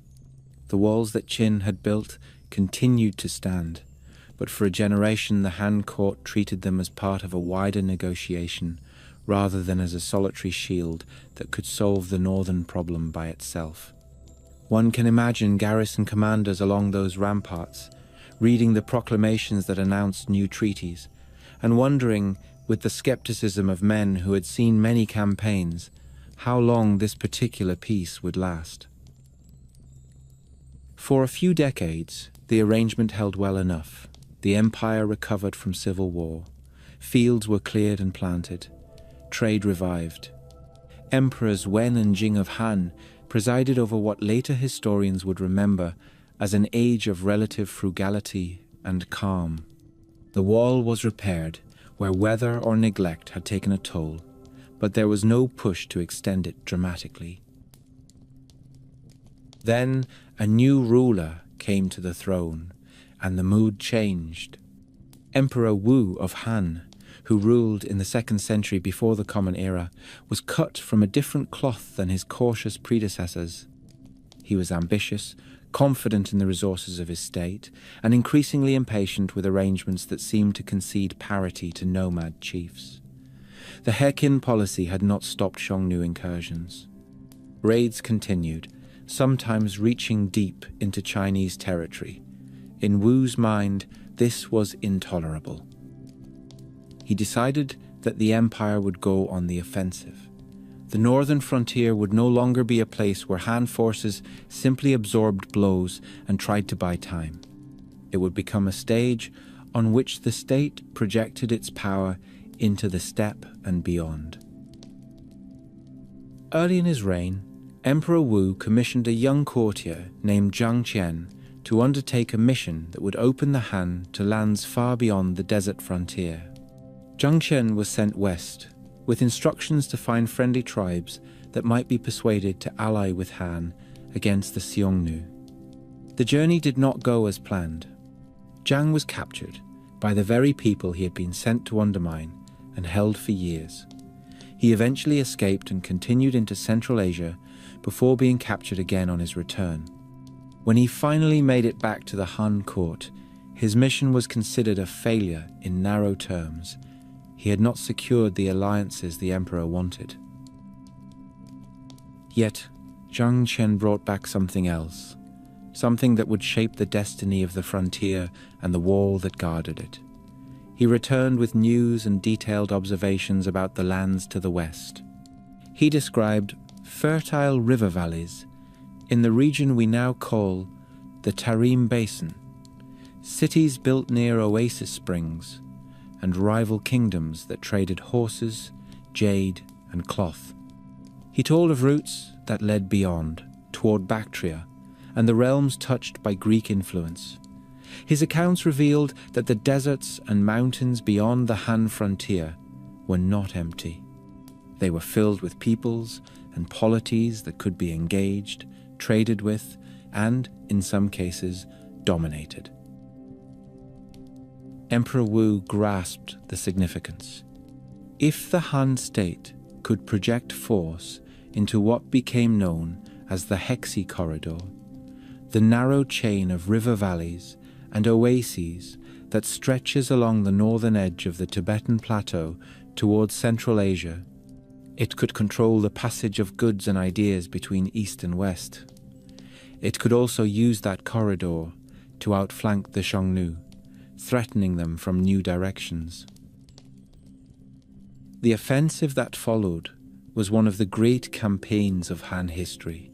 The walls that Qin had built continued to stand, but for a generation the Han court treated them as part of a wider negotiation rather than as a solitary shield that could solve the northern problem by itself. One can imagine garrison commanders along those ramparts, reading the proclamations that announced new treaties, and wondering, with the skepticism of men who had seen many campaigns, how long this particular peace would last. For a few decades, the arrangement held well enough. The empire recovered from civil war. Fields were cleared and planted. Trade revived. Emperors Wen and Jing of Han presided over what later historians would remember as an age of relative frugality and calm. The wall was repaired where weather or neglect had taken a toll, but there was no push to extend it dramatically. Then a new ruler came to the throne, and the mood changed. Emperor Wu of Han, who ruled in the 2nd century before the Common Era, was cut from a different cloth than his cautious predecessors. He was ambitious, confident in the resources of his state, and increasingly impatient with arrangements that seemed to concede parity to nomad chiefs. The Heqin policy had not stopped Xiongnu incursions. Raids continued, sometimes reaching deep into Chinese territory. In Wu's mind, this was intolerable. He decided that the empire would go on the offensive. The northern frontier would no longer be a place where Han forces simply absorbed blows and tried to buy time. It would become a stage on which the state projected its power into the steppe and beyond. Early in his reign, Emperor Wu commissioned a young courtier named Zhang Qian to undertake a mission that would open the Han to lands far beyond the desert frontier. Zhang Qian was sent west, with instructions to find friendly tribes that might be persuaded to ally with Han against the Xiongnu. The journey did not go as planned. Zhang was captured by the very people he had been sent to undermine and held for years. He eventually escaped and continued into Central Asia before being captured again on his return. When he finally made it back to the Han court, his mission was considered a failure in narrow terms. He had not secured the alliances the emperor wanted. Yet, Zhang Qian brought back something else, something that would shape the destiny of the frontier and the wall that guarded it. He returned with news and detailed observations about the lands to the west. He described fertile river valleys in the region we now call the Tarim Basin, cities built near oasis springs, and rival kingdoms that traded horses, jade, and cloth. He told of routes that led beyond, toward Bactria, and the realms touched by Greek influence. His accounts revealed that the deserts and mountains beyond the Han frontier were not empty. They were filled with peoples and polities that could be engaged, traded with, and, in some cases, dominated. Emperor Wu grasped the significance. If the Han state could project force into what became known as the Hexi Corridor, the narrow chain of river valleys and oases that stretches along the northern edge of the Tibetan Plateau towards Central Asia, it could control the passage of goods and ideas between East and West. It could also use that corridor to outflank the Xiongnu, threatening them from new directions. The offensive that followed was one of the great campaigns of Han history.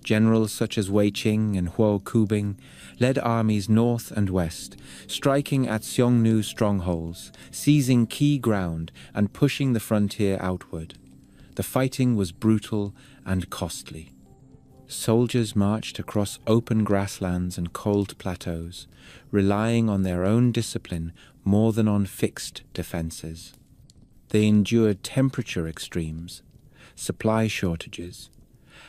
Generals such as Wei Qing and Huo Kubing led armies north and west, striking at Xiongnu strongholds, seizing key ground and pushing the frontier outward. The fighting was brutal and costly. Soldiers marched across open grasslands and cold plateaus, relying on their own discipline more than on fixed defenses. They endured temperature extremes, supply shortages,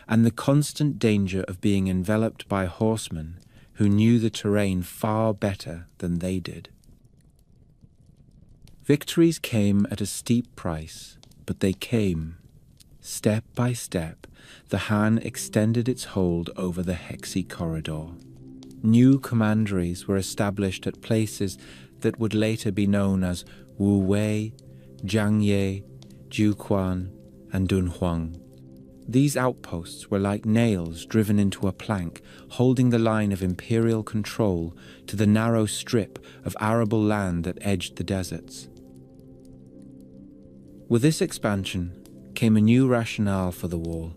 and the constant danger of being enveloped by horsemen who knew the terrain far better than they did. Victories came at a steep price, but they came. Step by step, the Han extended its hold over the Hexi Corridor. New commanderies were established at places that would later be known as Wu Wei, Jiangye, Jiuquan, and Dunhuang. These outposts were like nails driven into a plank, holding the line of imperial control to the narrow strip of arable land that edged the deserts. With this expansion came a new rationale for the wall.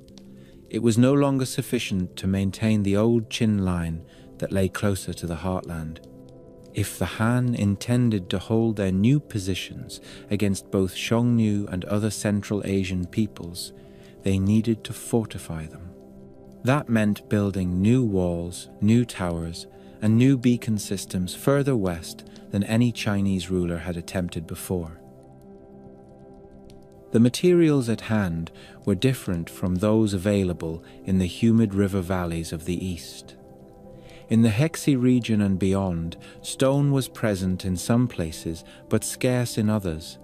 It was no longer sufficient to maintain the old Qin line that lay closer to the heartland. If the Han intended to hold their new positions against both Xiongnu and other Central Asian peoples, they needed to fortify them. That meant building new walls, new towers, and new beacon systems further west than any Chinese ruler had attempted before. The materials at hand were different from those available in the humid river valleys of the east. In the Hexi region and beyond, stone was present in some places but scarce in others.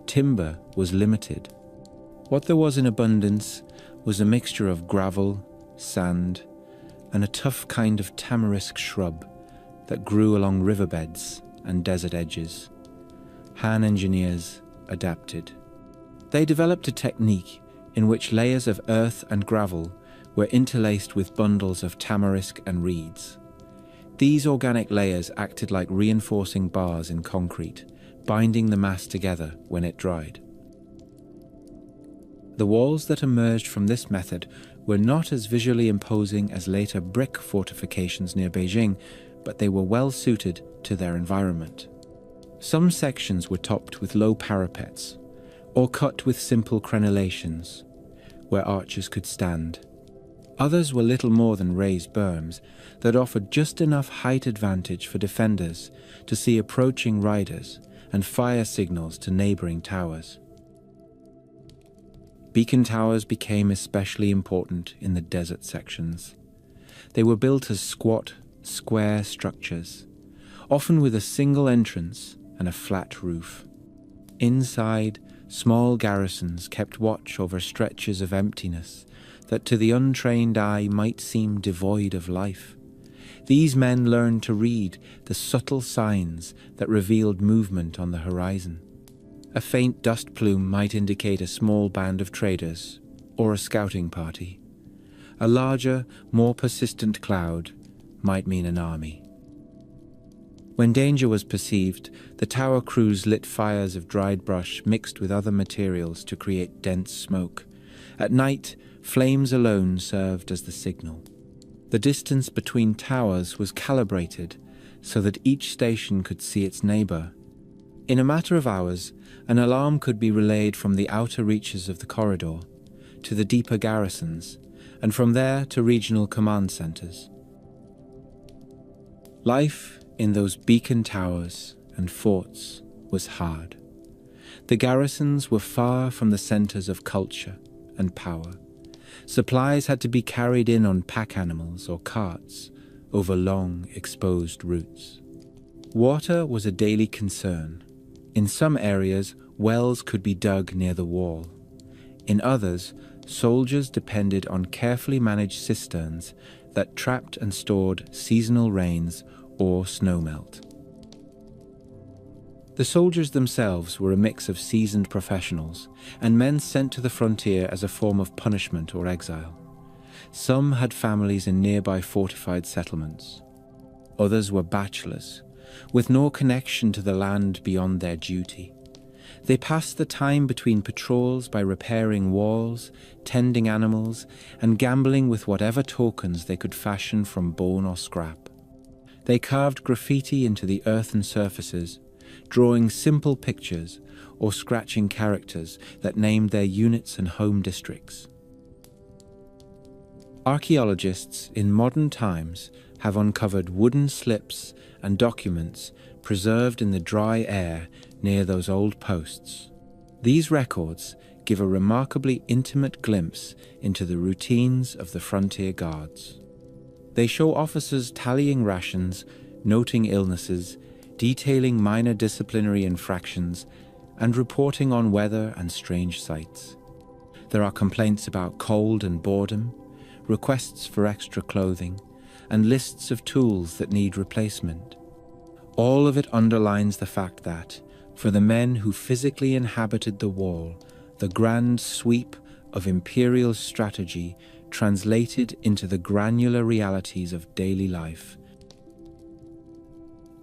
Timber was limited. What there was in abundance was a mixture of gravel, sand, and a tough kind of tamarisk shrub that grew along riverbeds and desert edges. Han engineers adapted. They developed a technique in which layers of earth and gravel were interlaced with bundles of tamarisk and reeds. These organic layers acted like reinforcing bars in concrete, binding the mass together when it dried. The walls that emerged from this method were not as visually imposing as later brick fortifications near Beijing, but they were well suited to their environment. Some sections were topped with low parapets, or cut with simple crenellations, where archers could stand. Others were little more than raised berms that offered just enough height advantage for defenders to see approaching riders and fire signals to neighboring towers. Beacon towers became especially important in the desert sections. They were built as squat, square structures, often with a single entrance and a flat roof. Inside, small garrisons kept watch over stretches of emptiness that to the untrained eye might seem devoid of life. These men learned to read the subtle signs that revealed movement on the horizon. A faint dust plume might indicate a small band of traders or a scouting party. A larger, more persistent cloud might mean an army. When danger was perceived, the tower crews lit fires of dried brush mixed with other materials to create dense smoke. At night, flames alone served as the signal. The distance between towers was calibrated so that each station could see its neighbor. In a matter of hours, an alarm could be relayed from the outer reaches of the corridor to the deeper garrisons, and from there to regional command centers. Life in those beacon towers and forts was hard. The garrisons were far from the centers of culture and power. Supplies had to be carried in on pack animals or carts over long, exposed routes. Water was a daily concern. In some areas, wells could be dug near the wall. In others, soldiers depended on carefully managed cisterns that trapped and stored seasonal rains or snowmelt. The soldiers themselves were a mix of seasoned professionals and men sent to the frontier as a form of punishment or exile. Some had families in nearby fortified settlements. Others were bachelors, with no connection to the land beyond their duty. They passed the time between patrols by repairing walls, tending animals, and gambling with whatever tokens they could fashion from bone or scrap. They carved graffiti into the earthen surfaces, drawing simple pictures or scratching characters that named their units and home districts. Archaeologists in modern times have uncovered wooden slips and documents preserved in the dry air near those old posts. These records give a remarkably intimate glimpse into the routines of the frontier guards. They show officers tallying rations, noting illnesses, detailing minor disciplinary infractions, and reporting on weather and strange sights. There are complaints about cold and boredom, requests for extra clothing, and lists of tools that need replacement. All of it underlines the fact that, for the men who physically inhabited the wall, the grand sweep of imperial strategy translated into the granular realities of daily life.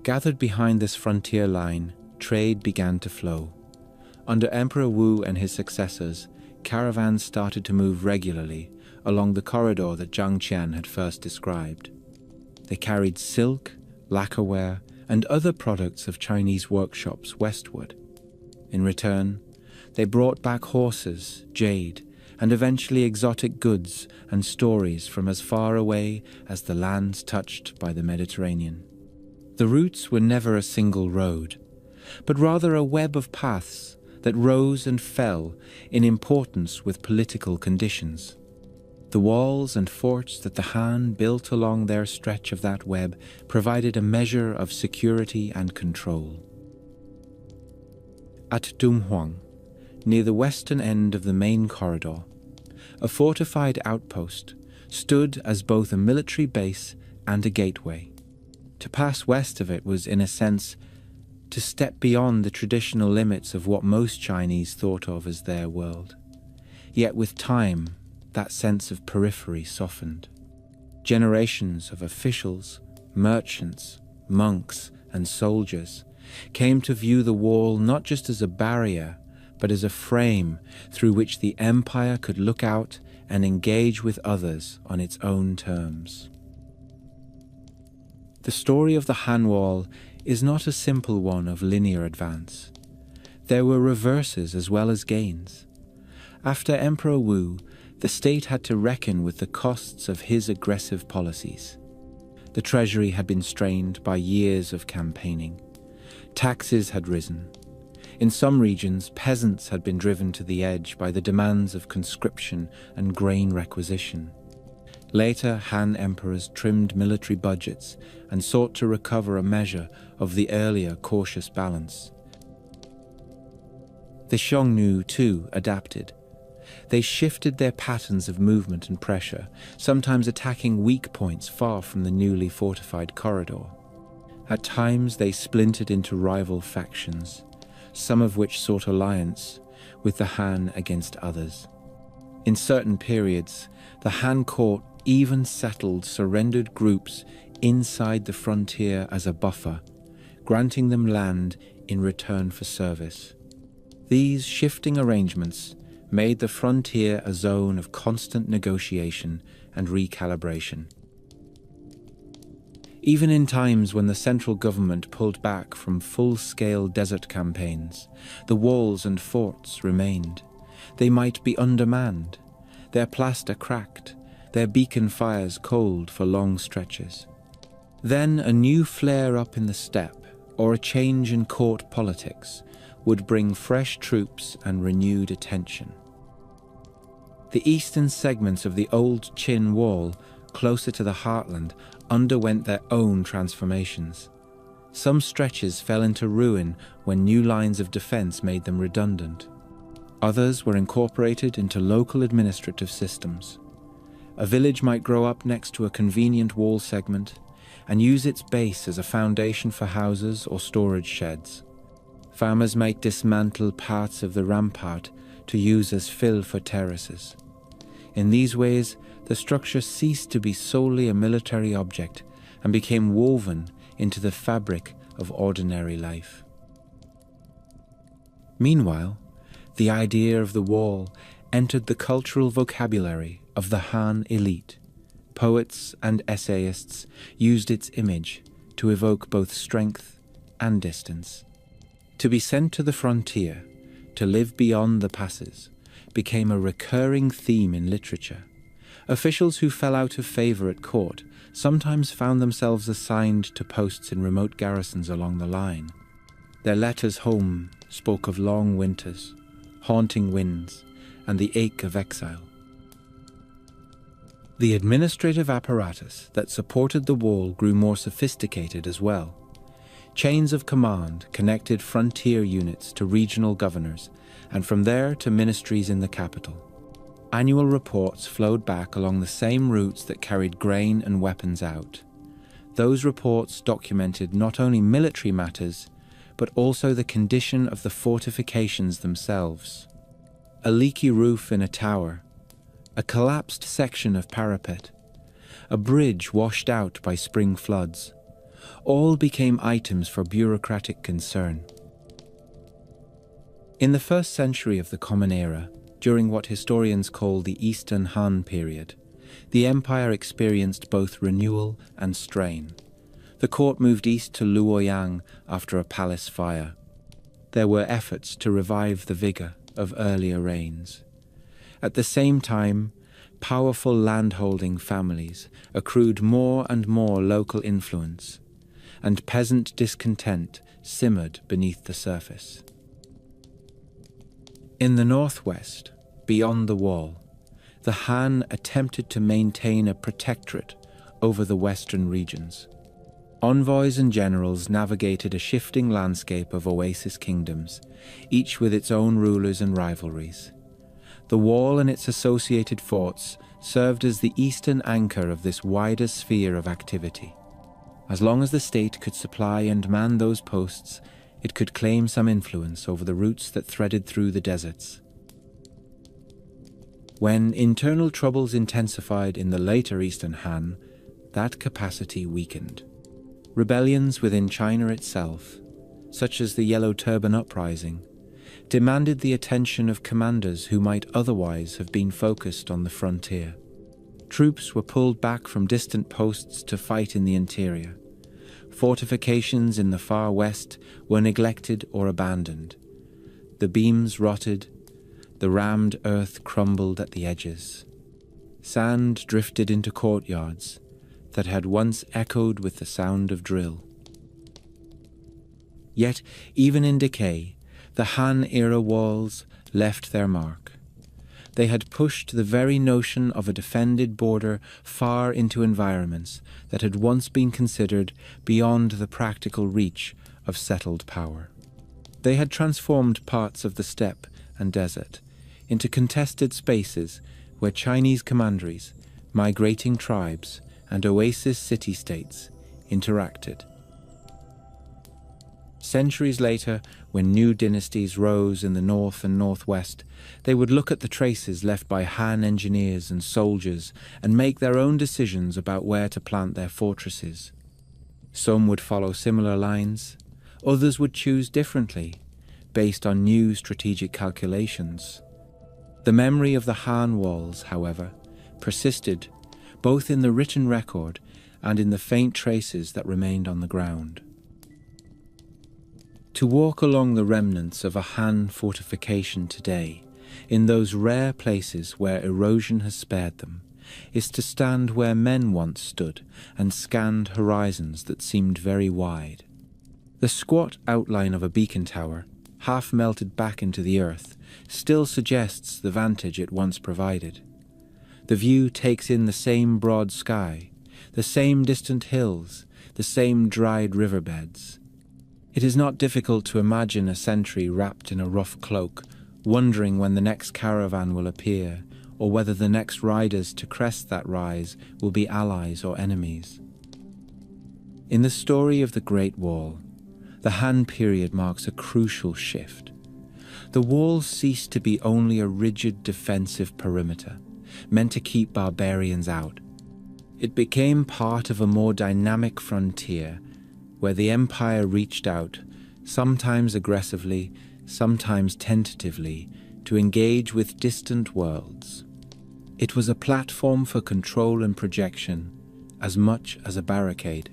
Gathered behind this frontier line, trade began to flow. Under Emperor Wu and his successors, caravans started to move regularly along the corridor that Zhang Qian had first described. They carried silk, lacquerware, and other products of Chinese workshops westward. In return, they brought back horses, jade, and eventually exotic goods and stories from as far away as the lands touched by the Mediterranean. The routes were never a single road, but rather a web of paths that rose and fell in importance with political conditions. The walls and forts that the Han built along their stretch of that web provided a measure of security and control. At Dunhuang, near the western end of the main corridor, a fortified outpost stood as both a military base and a gateway. To pass west of it was, in a sense, to step beyond the traditional limits of what most Chinese thought of as their world. Yet with time, that sense of periphery softened. Generations of officials, merchants, monks, and soldiers came to view the wall not just as a barrier, but as a frame through which the empire could look out and engage with others on its own terms. The story of the Han Wall is not a simple one of linear advance. There were reverses as well as gains. After Emperor Wu, the state had to reckon with the costs of his aggressive policies. The treasury had been strained by years of campaigning. Taxes had risen. In some regions, peasants had been driven to the edge by the demands of conscription and grain requisition. Later, Han emperors trimmed military budgets and sought to recover a measure of the earlier cautious balance. The Xiongnu, too, adapted. They shifted their patterns of movement and pressure, sometimes attacking weak points far from the newly fortified corridor. At times they splintered into rival factions, some of which sought alliance with the Han against others. In certain periods, the Han court even settled surrendered groups inside the frontier as a buffer, granting them land in return for service. These shifting arrangements made the frontier a zone of constant negotiation and recalibration. Even in times when the central government pulled back from full-scale desert campaigns, the walls and forts remained. They might be undermanned, their plaster cracked, their beacon fires cold for long stretches. Then a new flare-up in the steppe, or a change in court politics, would bring fresh troops and renewed attention. The eastern segments of the old Qin wall, closer to the heartland, underwent their own transformations. Some stretches fell into ruin when new lines of defense made them redundant. Others were incorporated into local administrative systems. A village might grow up next to a convenient wall segment and use its base as a foundation for houses or storage sheds. Farmers might dismantle parts of the rampart to use as fill for terraces. In these ways, the structure ceased to be solely a military object and became woven into the fabric of ordinary life. Meanwhile, the idea of the wall entered the cultural vocabulary of the Han elite. Poets and essayists used its image to evoke both strength and distance. To be sent to the frontier, to live beyond the passes, became a recurring theme in literature. Officials who fell out of favor at court sometimes found themselves assigned to posts in remote garrisons along the line. Their letters home spoke of long winters, haunting winds, and the ache of exile. The administrative apparatus that supported the wall grew more sophisticated as well. Chains of command connected frontier units to regional governors, and from there to ministries in the capital. Annual reports flowed back along the same routes that carried grain and weapons out. Those reports documented not only military matters, but also the condition of the fortifications themselves. A leaky roof in a tower, a collapsed section of parapet, a bridge washed out by spring floods, all became items for bureaucratic concern. In the first century of the Common Era, during what historians call the Eastern Han period, the empire experienced both renewal and strain. The court moved east to Luoyang after a palace fire. There were efforts to revive the vigor of earlier reigns. At the same time, powerful landholding families accrued more and more local influence, and peasant discontent simmered beneath the surface. In the northwest, beyond the wall, the Han attempted to maintain a protectorate over the western regions. Envoys and generals navigated a shifting landscape of oasis kingdoms, each with its own rulers and rivalries. The wall and its associated forts served as the eastern anchor of this wider sphere of activity. As long as the state could supply and man those posts, it could claim some influence over the routes that threaded through the deserts. When internal troubles intensified in the later Eastern Han, that capacity weakened. Rebellions within China itself, such as the Yellow Turban Uprising, demanded the attention of commanders who might otherwise have been focused on the frontier. Troops were pulled back from distant posts to fight in the interior. Fortifications in the far west were neglected or abandoned. The beams rotted, the rammed earth crumbled at the edges. Sand drifted into courtyards that had once echoed with the sound of drill. Yet, even in decay, the Han-era walls left their mark. They had pushed the very notion of a defended border far into environments that had once been considered beyond the practical reach of settled power. They had transformed parts of the steppe and desert into contested spaces where Chinese commanderies, migrating tribes, and oasis city-states interacted. Centuries later, when new dynasties rose in the north and northwest, they would look at the traces left by Han engineers and soldiers and make their own decisions about where to plant their fortresses. Some would follow similar lines, others would choose differently, based on new strategic calculations. The memory of the Han walls, however, persisted both in the written record and in the faint traces that remained on the ground. To walk along the remnants of a Han fortification today, in those rare places where erosion has spared them, is to stand where men once stood and scanned horizons that seemed very wide. The squat outline of a beacon tower, half melted back into the earth, still suggests the vantage it once provided. The view takes in the same broad sky, the same distant hills, the same dried riverbeds. It is not difficult to imagine a sentry wrapped in a rough cloak, wondering when the next caravan will appear, or whether the next riders to crest that rise will be allies or enemies. In the story of the Great Wall, the Han period marks a crucial shift. The walls ceased to be only a rigid defensive perimeter, meant to keep barbarians out. It became part of a more dynamic frontier, where the empire reached out, sometimes aggressively, sometimes tentatively, to engage with distant worlds. It was a platform for control and projection, as much as a barricade.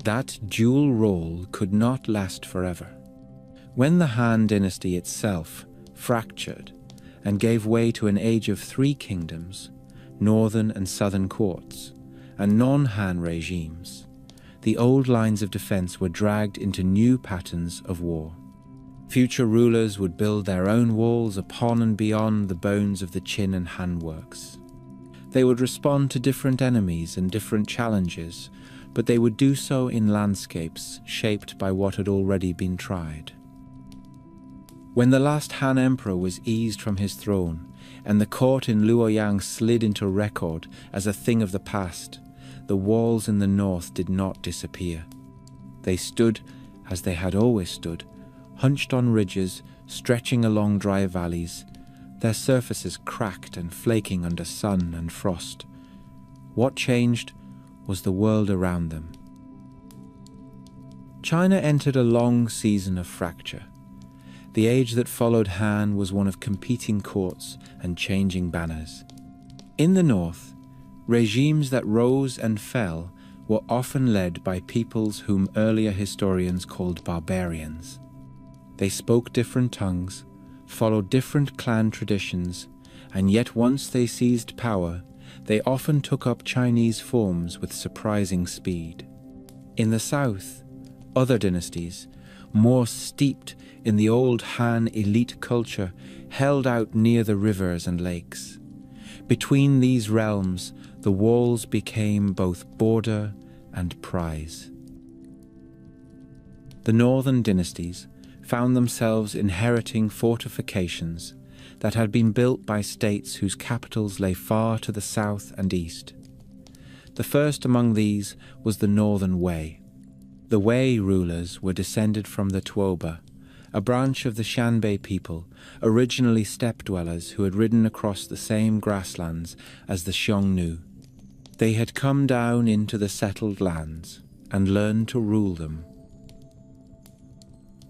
That dual role could not last forever. When the Han dynasty itself fractured and gave way to an age of three kingdoms, northern and southern courts, and non-Han regimes, the old lines of defense were dragged into new patterns of war. Future rulers would build their own walls upon and beyond the bones of the Qin and Han works. They would respond to different enemies and different challenges, but they would do so in landscapes shaped by what had already been tried. When the last Han emperor was eased from his throne, and the court in Luoyang slid into record as a thing of the past, the walls in the north did not disappear. They stood as they had always stood, hunched on ridges, stretching along dry valleys, their surfaces cracked and flaking under sun and frost. What changed was the world around them. China entered a long season of fracture. The age that followed Han was one of competing courts and changing banners. In the north, regimes that rose and fell were often led by peoples whom earlier historians called barbarians. They spoke different tongues, followed different clan traditions, and yet once they seized power, they often took up Chinese forms with surprising speed. In the south, other dynasties, more steeped in the old Han elite culture, held out near the rivers and lakes. Between these realms, the walls became both border and prize. The northern dynasties found themselves inheriting fortifications that had been built by states whose capitals lay far to the south and east. The first among these was the Northern Wei. The Wei rulers were descended from the Tuoba, a branch of the Shanbei people, originally steppe dwellers who had ridden across the same grasslands as the Xiongnu. They had come down into the settled lands and learned to rule them.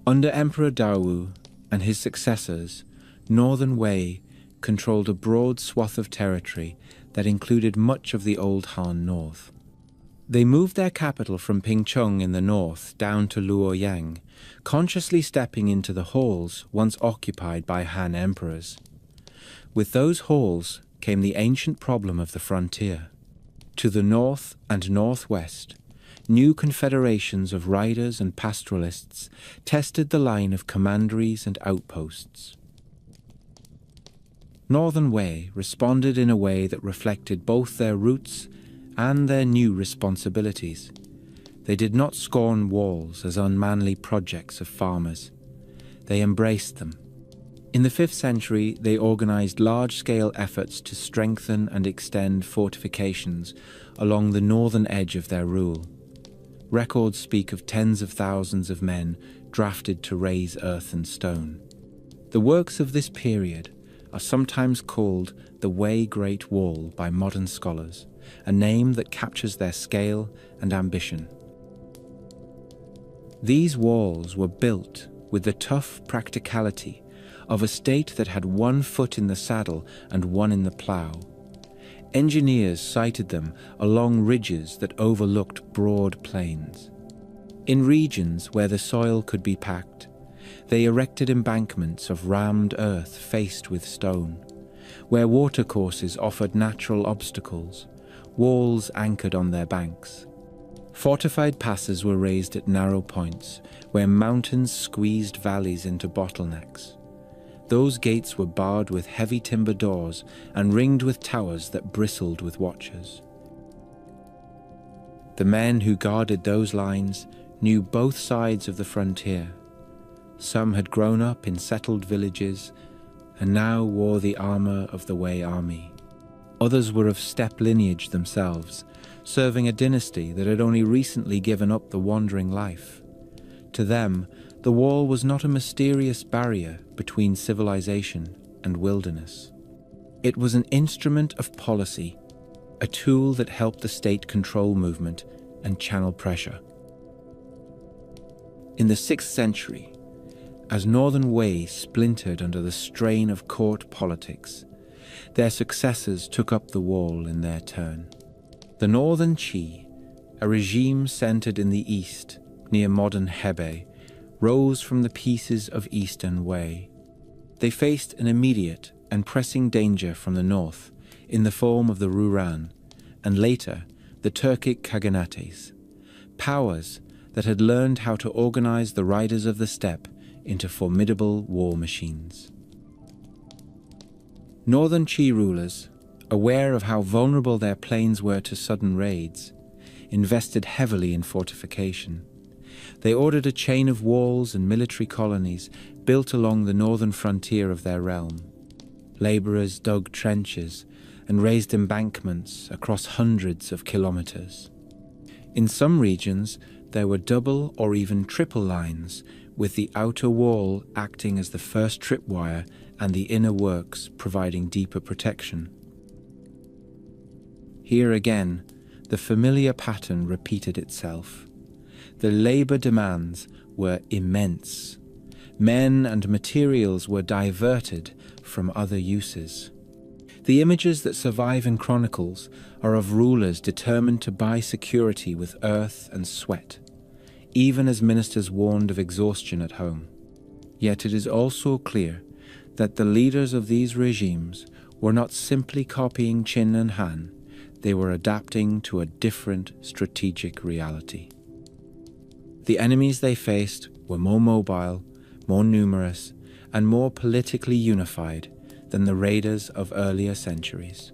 Under Emperor Daowu and his successors, Northern Wei controlled a broad swath of territory that included much of the old Han north. They moved their capital from Pingcheng in the north down to Luoyang, consciously stepping into the halls once occupied by Han emperors. With those halls came the ancient problem of the frontier. To the north and northwest, new confederations of riders and pastoralists tested the line of commanderies and outposts. Northern Wei responded in a way that reflected both their roots and their new responsibilities. They did not scorn walls as unmanly projects of farmers. They embraced them. In the 5th century, they organized large-scale efforts to strengthen and extend fortifications along the northern edge of their rule. Records speak of tens of thousands of men drafted to raise earth and stone. The works of this period are sometimes called the Wei Great Wall by modern scholars, a name that captures their scale and ambition. These walls were built with the tough practicality of a state that had one foot in the saddle and one in the plough. Engineers sited them along ridges that overlooked broad plains. In regions where the soil could be packed, they erected embankments of rammed earth faced with stone. Where watercourses offered natural obstacles, walls anchored on their banks. Fortified passes were raised at narrow points, where mountains squeezed valleys into bottlenecks. Those gates were barred with heavy timber doors and ringed with towers that bristled with watchers. The men who guarded those lines knew both sides of the frontier. Some had grown up in settled villages and now wore the armor of the Wei army. Others were of steppe lineage themselves, serving a dynasty that had only recently given up the wandering life. To them, the wall was not a mysterious barrier between civilization and wilderness. It was an instrument of policy, a tool that helped the state control movement and channel pressure. In the 6th century, as northern Wei splintered under the strain of court politics, their successors took up the wall in their turn. The northern Qi, a regime centered in the east, near modern Hebei, rose from the pieces of eastern Wei. They faced an immediate and pressing danger from the north in the form of the Ruran, and later the Turkic Khaganates, powers that had learned how to organize the riders of the steppe into formidable war machines. Northern Qi rulers, aware of how vulnerable their plains were to sudden raids, invested heavily in fortification. They ordered a chain of walls and military colonies built along the northern frontier of their realm. Laborers dug trenches and raised embankments across hundreds of kilometers. In some regions, there were double or even triple lines, with the outer wall acting as the first tripwire and the inner works providing deeper protection. Here again, the familiar pattern repeated itself. The labor demands were immense. Men and materials were diverted from other uses. The images that survive in chronicles are of rulers determined to buy security with earth and sweat, even as ministers warned of exhaustion at home. Yet it is also clear that the leaders of these regimes were not simply copying Qin and Han, they were adapting to a different strategic reality. The enemies they faced were more mobile, more numerous, and more politically unified than the raiders of earlier centuries.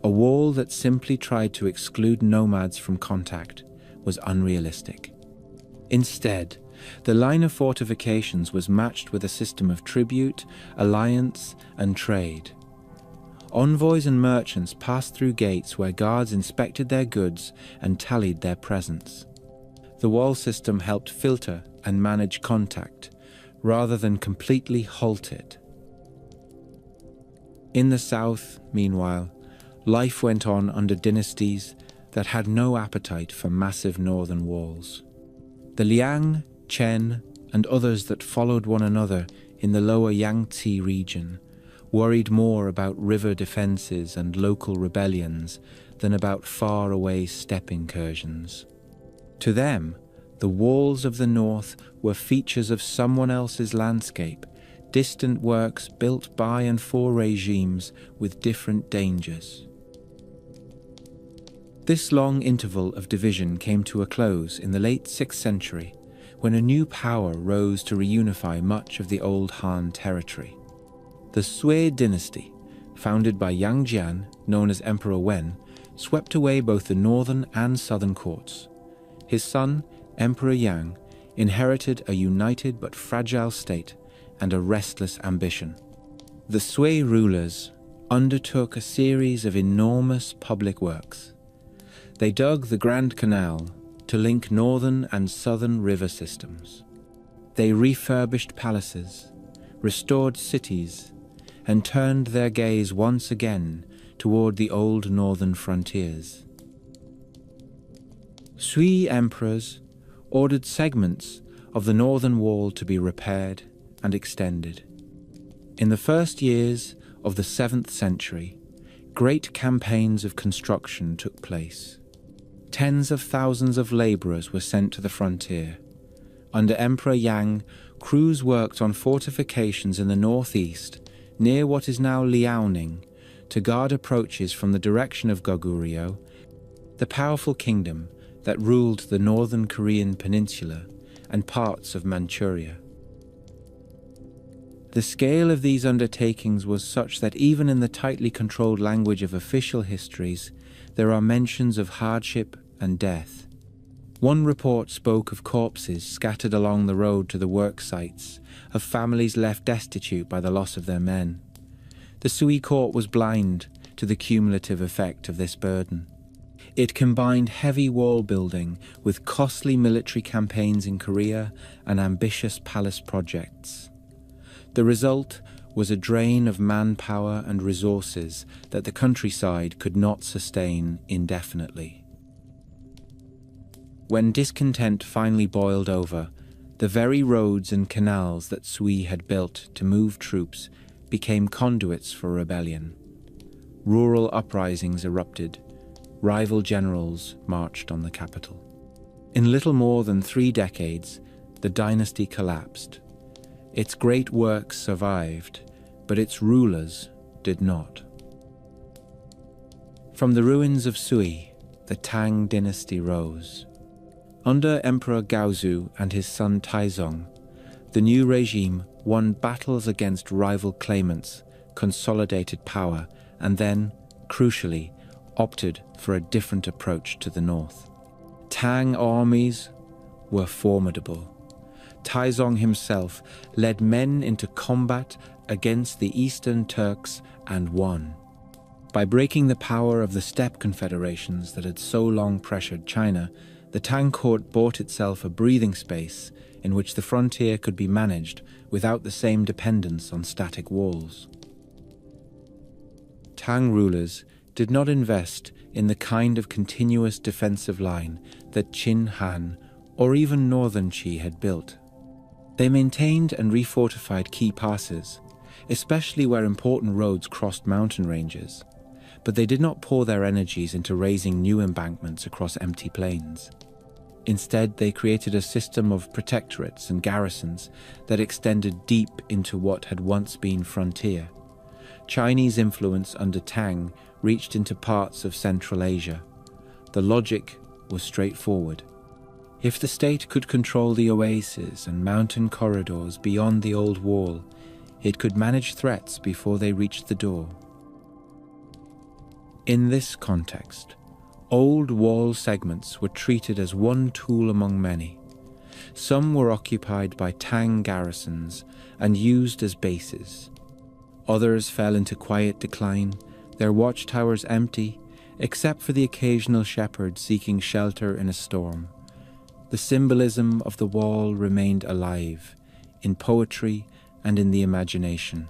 A wall that simply tried to exclude nomads from contact was unrealistic. Instead, the line of fortifications was matched with a system of tribute, alliance, and trade. Envoys and merchants passed through gates where guards inspected their goods and tallied their presence. The wall system helped filter and manage contact, rather than completely halt it. In the south, meanwhile, life went on under dynasties that had no appetite for massive northern walls. The Liang, Chen, and others that followed one another in the lower Yangtze region worried more about river defenses and local rebellions than about far-away steppe incursions. To them, the walls of the north were features of someone else's landscape, distant works built by and for regimes with different dangers. This long interval of division came to a close in the late 6th century, when a new power rose to reunify much of the old Han territory. The Sui dynasty, founded by Yang Jian, known as Emperor Wen, swept away both the northern and southern courts. His son, Emperor Yang, inherited a united but fragile state and a restless ambition. The Sui rulers undertook a series of enormous public works. They dug the Grand Canal to link northern and southern river systems. They refurbished palaces, restored cities, and turned their gaze once again toward the old northern frontiers. Sui emperors ordered segments of the northern wall to be repaired and extended. In the first years of the 7th century, Great campaigns of construction took place. Tens of thousands of laborers were sent to the frontier. Under Emperor Yang, crews worked on fortifications in the northeast, near what is now Liaoning, to guard approaches from the direction of Goguryeo, the powerful kingdom that ruled the northern Korean peninsula and parts of Manchuria. The scale of these undertakings was such that even in the tightly controlled language of official histories, there are mentions of hardship and death. One report spoke of corpses scattered along the road to the work sites, of families left destitute by the loss of their men. The Sui court was blind to the cumulative effect of this burden. It combined heavy wall building with costly military campaigns in Korea and ambitious palace projects. The result was a drain of manpower and resources that the countryside could not sustain indefinitely. When discontent finally boiled over, the very roads and canals that Sui had built to move troops became conduits for rebellion. Rural uprisings erupted. Rival generals marched on the capital. In little more than 3 decades, the dynasty collapsed. Its great works survived, but its rulers did not. From the ruins of Sui, the Tang dynasty rose. Under Emperor Gaozu and his son Taizong, the new regime won battles against rival claimants, consolidated power, and then, crucially, opted for a different approach to the north. Tang armies were formidable. Taizong himself led men into combat against the Eastern Turks and won. By breaking the power of the steppe confederations that had so long pressured China, the Tang court bought itself a breathing space in which the frontier could be managed without the same dependence on static walls. Tang rulers did not invest in the kind of continuous defensive line that Qin Han or even Northern Qi had built. They maintained and refortified key passes, especially where important roads crossed mountain ranges, but they did not pour their energies into raising new embankments across empty plains. Instead, they created a system of protectorates and garrisons that extended deep into what had once been frontier. Chinese influence under Tang reached into parts of Central Asia. The logic was straightforward. If the state could control the oases and mountain corridors beyond the old wall, it could manage threats before they reached the door. In this context, old wall segments were treated as one tool among many. Some were occupied by Tang garrisons and used as bases. Others fell into quiet decline, their watchtowers empty, except for the occasional shepherd seeking shelter in a storm. The symbolism of the wall remained alive, in poetry and in the imagination.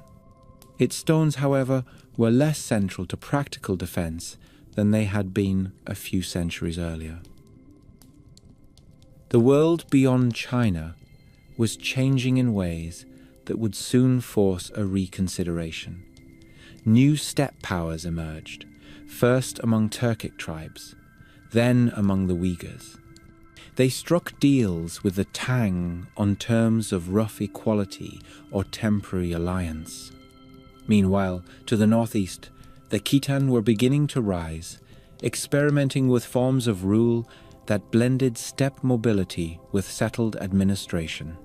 Its stones, however, were less central to practical defense than they had been a few centuries earlier. The world beyond China was changing in ways that would soon force a reconsideration. New steppe powers emerged, first among Turkic tribes, then among the Uyghurs. They struck deals with the Tang on terms of rough equality or temporary alliance. Meanwhile, to the northeast, the Khitan were beginning to rise, experimenting with forms of rule that blended steppe mobility with settled administration.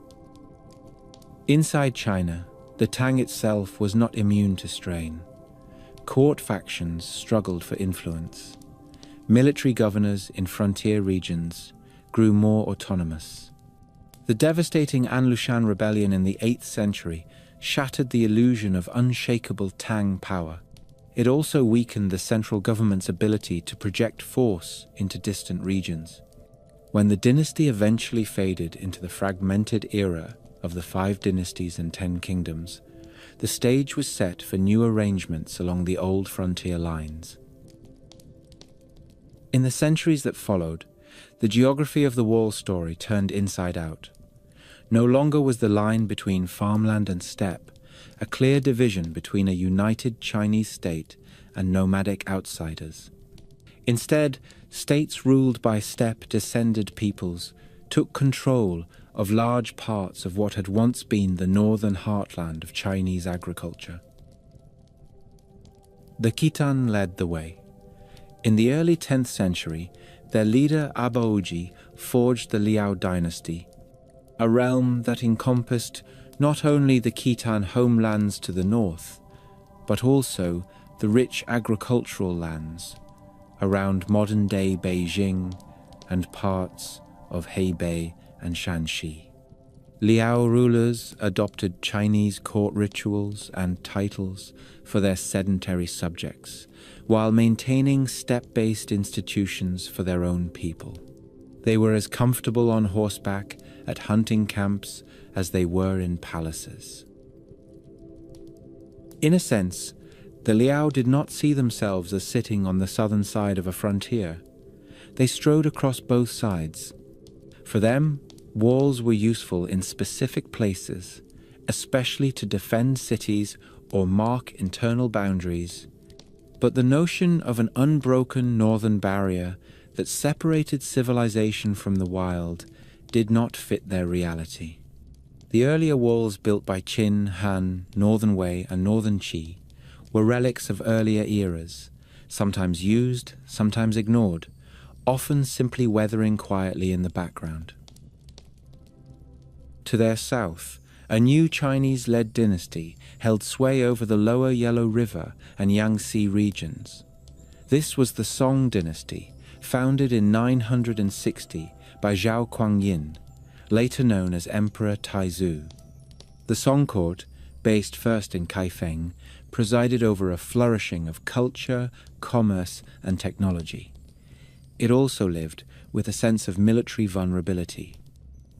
Inside China, the Tang itself was not immune to strain. Court factions struggled for influence. Military governors in frontier regions grew more autonomous. The devastating An Lushan rebellion in the 8th century shattered the illusion of unshakable Tang power. It also weakened the central government's ability to project force into distant regions. When the dynasty eventually faded into the fragmented era of the 5 dynasties and 10 kingdoms, the stage was set for new arrangements along the old frontier lines. In the centuries that followed, the geography of the wall story turned inside out. No longer was the line between farmland and steppe a clear division between a united Chinese state and nomadic outsiders. Instead, states ruled by steppe-descended peoples took control of large parts of what had once been the northern heartland of Chinese agriculture. The Khitan led the way. In the early 10th century, their leader Abaoji forged the Liao dynasty, a realm that encompassed not only the Khitan homelands to the north, but also the rich agricultural lands around modern-day Beijing and parts of Hebei and Shanxi. Liao rulers adopted Chinese court rituals and titles for their sedentary subjects, while maintaining steppe-based institutions for their own people. They were as comfortable on horseback at hunting camps as they were in palaces. In a sense, the Liao did not see themselves as sitting on the southern side of a frontier. They strode across both sides. For them, walls were useful in specific places, especially to defend cities or mark internal boundaries. But the notion of an unbroken northern barrier that separated civilization from the wild did not fit their reality. The earlier walls built by Qin, Han, Northern Wei, and Northern Qi were relics of earlier eras, sometimes used, sometimes ignored, often simply weathering quietly in the background. To their south, a new Chinese-led dynasty held sway over the lower Yellow River and Yangtze regions. This was the Song dynasty, founded in 960 by Zhao Kuangyin, later known as Emperor Taizu. The Song court, based first in Kaifeng, presided over a flourishing of culture, commerce, and technology. It also lived with a sense of military vulnerability.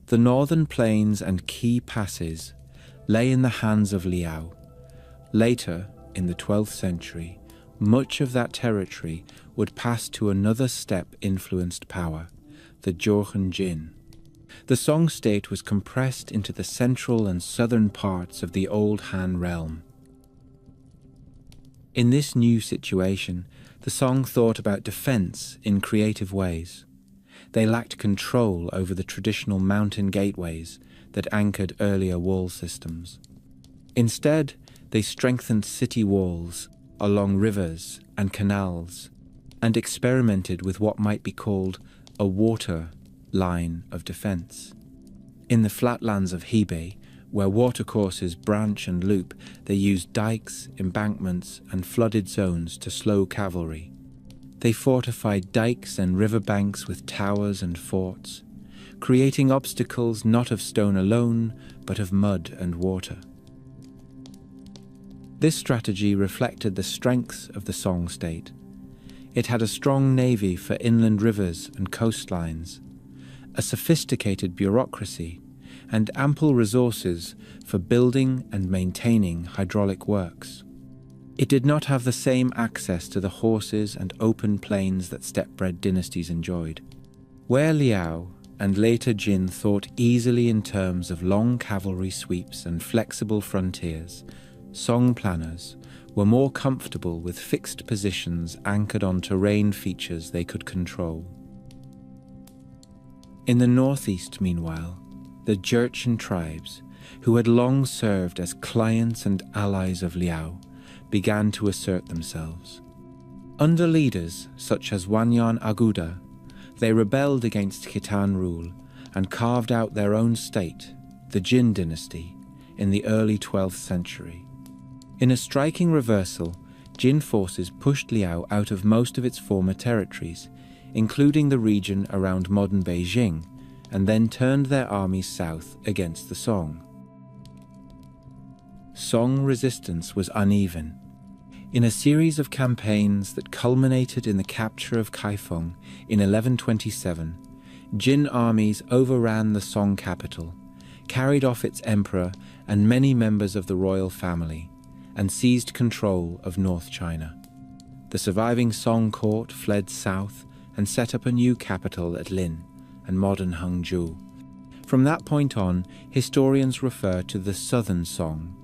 The northern plains and key passes lay in the hands of Liao. Later, in the 12th century, much of that territory would pass to another steppe-influenced power, the Jurchen Jin. The Song state was compressed into the central and southern parts of the old Han realm. In this new situation, the Song thought about defense in creative ways. They lacked control over the traditional mountain gateways that anchored earlier wall systems. Instead, they strengthened city walls along rivers and canals and experimented with what might be called a water line of defense. In the flatlands of Hebei, where watercourses branch and loop, they used dikes, embankments, and flooded zones to slow cavalry. They fortified dikes and riverbanks with towers and forts, creating obstacles not of stone alone, but of mud and water. This strategy reflected the strengths of the Song state. It had a strong navy for inland rivers and coastlines, a sophisticated bureaucracy, and ample resources for building and maintaining hydraulic works. It did not have the same access to the horses and open plains that steppe-bred dynasties enjoyed. Where Liao and later Jin thought easily in terms of long cavalry sweeps and flexible frontiers, Song planners were more comfortable with fixed positions anchored on terrain features they could control. In the northeast, meanwhile, the Jurchen tribes, who had long served as clients and allies of Liao, began to assert themselves. Under leaders such as Wanyan Aguda, they rebelled against Khitan rule and carved out their own state, the Jin dynasty, in the early 12th century. In a striking reversal, Jin forces pushed Liao out of most of its former territories, including the region around modern Beijing, and then turned their armies south against the Song. Song resistance was uneven. In a series of campaigns that culminated in the capture of Kaifeng in 1127, Jin armies overran the Song capital, carried off its emperor and many members of the royal family, and seized control of North China. The surviving Song court fled south and set up a new capital at Lin and modern Hangzhou. From that point on, historians refer to the Southern Song,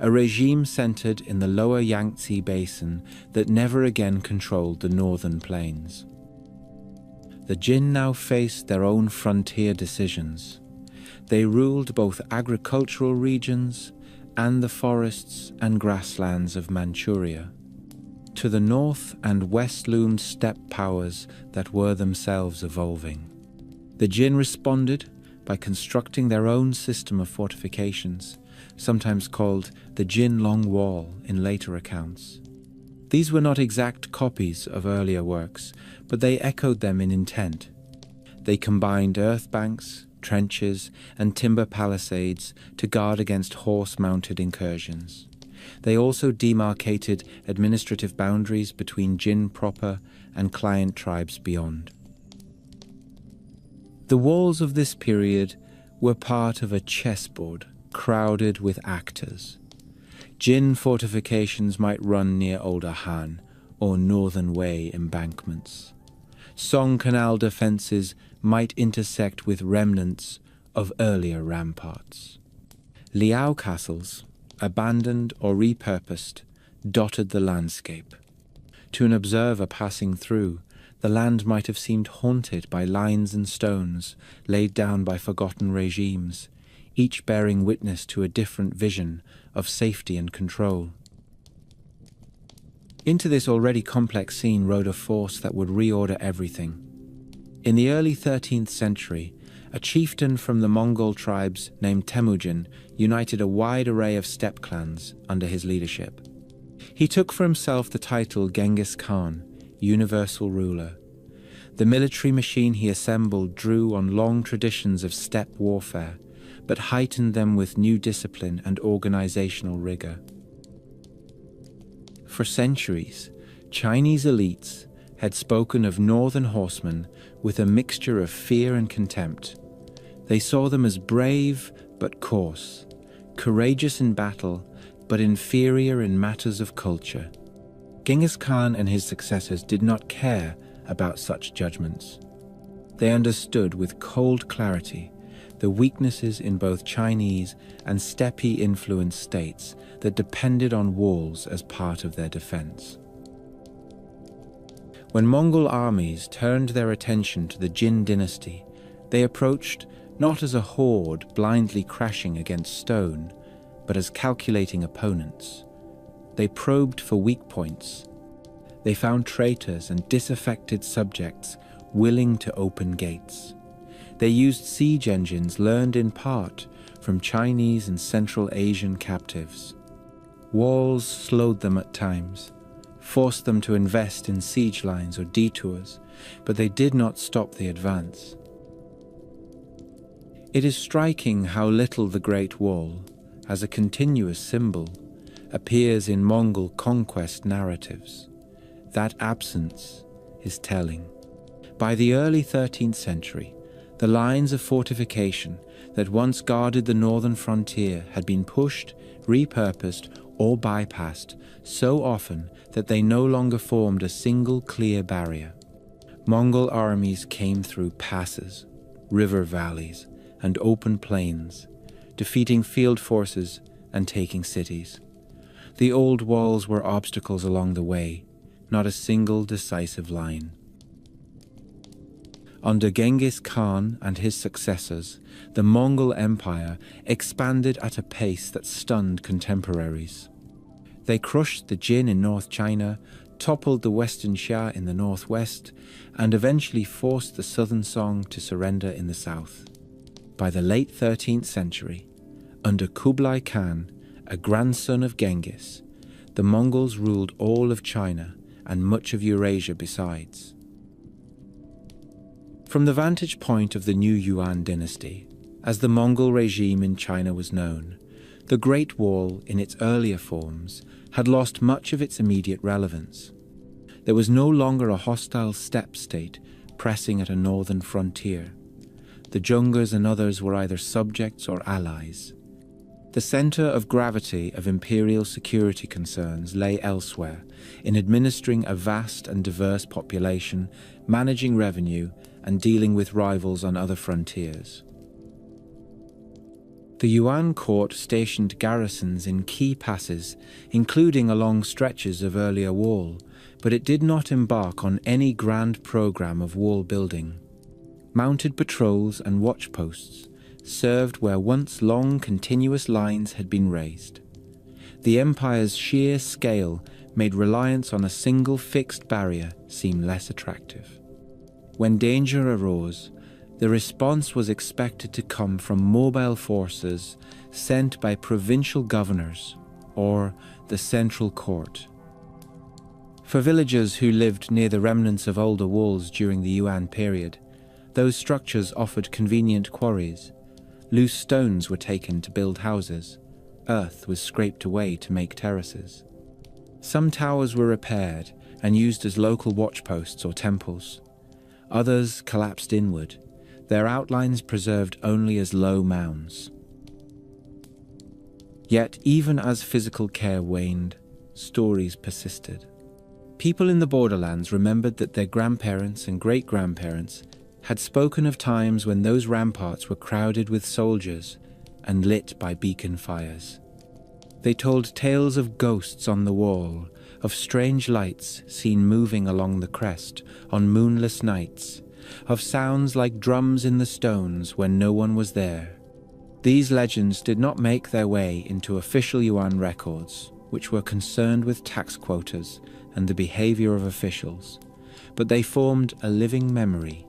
a regime centered in the lower Yangtze basin that never again controlled the northern plains. The Jin now faced their own frontier decisions. They ruled both agricultural regions and the forests and grasslands of Manchuria. To the north and west loomed steppe powers that were themselves evolving. The Jin responded by constructing their own system of fortifications, sometimes called the Jin Long Wall in later accounts. These were not exact copies of earlier works, but they echoed them in intent. They combined earth banks, trenches, and timber palisades to guard against horse-mounted incursions. They also demarcated administrative boundaries between Jin proper and client tribes beyond. The walls of this period were part of a chessboard crowded with actors. Jin fortifications might run near Older Han or Northern Wei embankments. Song Canal defences might intersect with remnants of earlier ramparts. Liao castles, abandoned or repurposed, dotted the landscape. To an observer passing through, the land might have seemed haunted by lines and stones laid down by forgotten regimes, each bearing witness to a different vision of safety and control. Into this already complex scene rode a force that would reorder everything. In the early 13th century, a chieftain from the Mongol tribes named Temujin united a wide array of steppe clans under his leadership. He took for himself the title Genghis Khan, universal ruler. The military machine he assembled drew on long traditions of steppe warfare, but heightened them with new discipline and organizational rigor. For centuries, Chinese elites had spoken of northern horsemen with a mixture of fear and contempt. They saw them as brave but coarse, courageous in battle but inferior in matters of culture. Genghis Khan and his successors did not care about such judgments. They understood with cold clarity the weaknesses in both Chinese and steppe-influenced states that depended on walls as part of their defense. When Mongol armies turned their attention to the Jin dynasty, they approached not as a horde blindly crashing against stone, but as calculating opponents. They probed for weak points. They found traitors and disaffected subjects willing to open gates. They used siege engines learned in part from Chinese and Central Asian captives. Walls slowed them at times, forced them to invest in siege lines or detours, but they did not stop the advance. It is striking how little the Great Wall, as a continuous symbol, appears in Mongol conquest narratives. That absence is telling. By the early 13th century, the lines of fortification that once guarded the northern frontier had been pushed, repurposed, or bypassed so often that they no longer formed a single clear barrier. Mongol armies came through passes, river valleys, and open plains, defeating field forces and taking cities. The old walls were obstacles along the way, not a single decisive line. Under Genghis Khan and his successors, the Mongol Empire expanded at a pace that stunned contemporaries. They crushed the Jin in North China, toppled the Western Xia in the northwest, and eventually forced the Southern Song to surrender in the south. By the late 13th century, under Kublai Khan, a grandson of Genghis, the Mongols ruled all of China and much of Eurasia besides. From the vantage point of the new Yuan dynasty, as the Mongol regime in China was known, the Great Wall in its earlier forms had lost much of its immediate relevance. There was no longer a hostile steppe state pressing at a northern frontier. The Jungas and others were either subjects or allies. The center of gravity of imperial security concerns lay elsewhere, in administering a vast and diverse population, managing revenue, and dealing with rivals on other frontiers. The Yuan court stationed garrisons in key passes, including along stretches of earlier wall, but it did not embark on any grand program of wall building. Mounted patrols and watchposts served where once long continuous lines had been raised. The empire's sheer scale made reliance on a single fixed barrier seem less attractive. When danger arose, the response was expected to come from mobile forces sent by provincial governors or the central court. For villagers who lived near the remnants of older walls during the Yuan period, those structures offered convenient quarries. Loose stones were taken to build houses. Earth was scraped away to make terraces. Some towers were repaired and used as local watchposts or temples. Others collapsed inward, their outlines preserved only as low mounds. Yet even as physical care waned, stories persisted. People in the borderlands remembered that their grandparents and great-grandparents had spoken of times when those ramparts were crowded with soldiers and lit by beacon fires. They told tales of ghosts on the wall, of strange lights seen moving along the crest on moonless nights, of sounds like drums in the stones when no one was there. These legends did not make their way into official Yuan records, which were concerned with tax quotas and the behavior of officials, but they formed a living memory.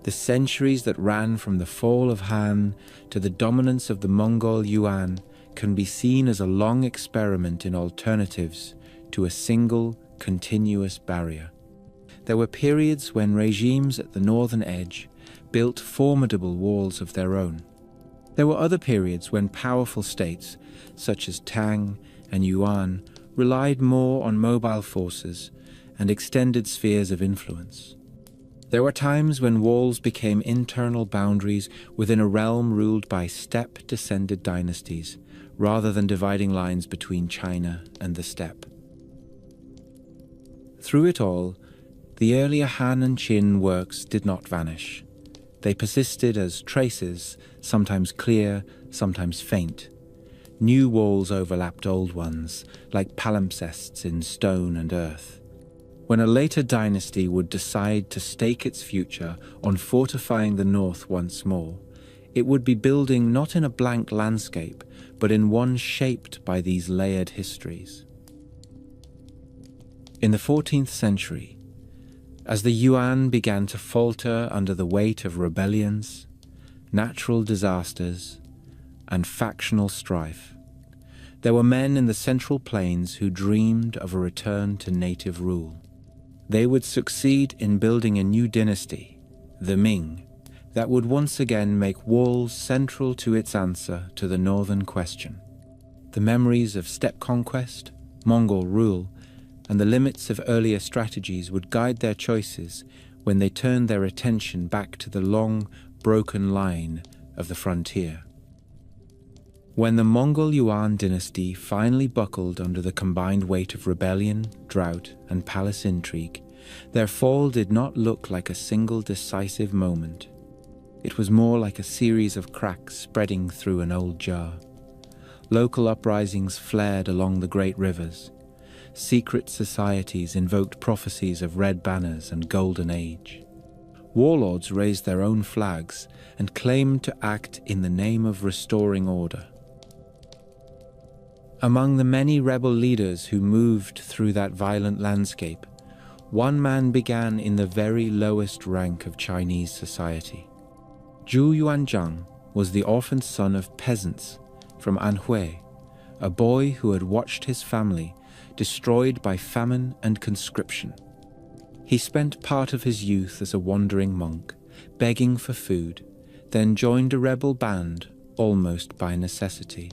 The centuries that ran from the fall of Han to the dominance of the Mongol Yuan can be seen as a long experiment in alternatives to a single, continuous barrier. There were periods when regimes at the northern edge built formidable walls of their own. There were other periods when powerful states, such as Tang and Yuan, relied more on mobile forces and extended spheres of influence. There were times when walls became internal boundaries within a realm ruled by steppe-descended dynasties, rather than dividing lines between China and the steppe. Through it all, the earlier Han and Qin works did not vanish. They persisted as traces, sometimes clear, sometimes faint. New walls overlapped old ones, like palimpsests in stone and earth. When a later dynasty would decide to stake its future on fortifying the north once more, it would be building not in a blank landscape, but in one shaped by these layered histories. In the 14th century, as the Yuan began to falter under the weight of rebellions, natural disasters, and factional strife, there were men in the Central Plains who dreamed of a return to native rule. They would succeed in building a new dynasty, the Ming, that would once again make walls central to its answer to the northern question. The memories of steppe conquest, Mongol rule, and the limits of earlier strategies would guide their choices when they turned their attention back to the long, broken line of the frontier. When the Mongol Yuan dynasty finally buckled under the combined weight of rebellion, drought, and palace intrigue, their fall did not look like a single decisive moment. It was more like a series of cracks spreading through an old jar. Local uprisings flared along the great rivers. Secret societies invoked prophecies of red banners and golden age. Warlords raised their own flags and claimed to act in the name of restoring order. Among the many rebel leaders who moved through that violent landscape, one man began in the very lowest rank of Chinese society. Zhu Yuanzhang was the orphaned son of peasants from Anhui, a boy who had watched his family destroyed by famine and conscription. He spent part of his youth as a wandering monk, begging for food, then joined a rebel band almost by necessity.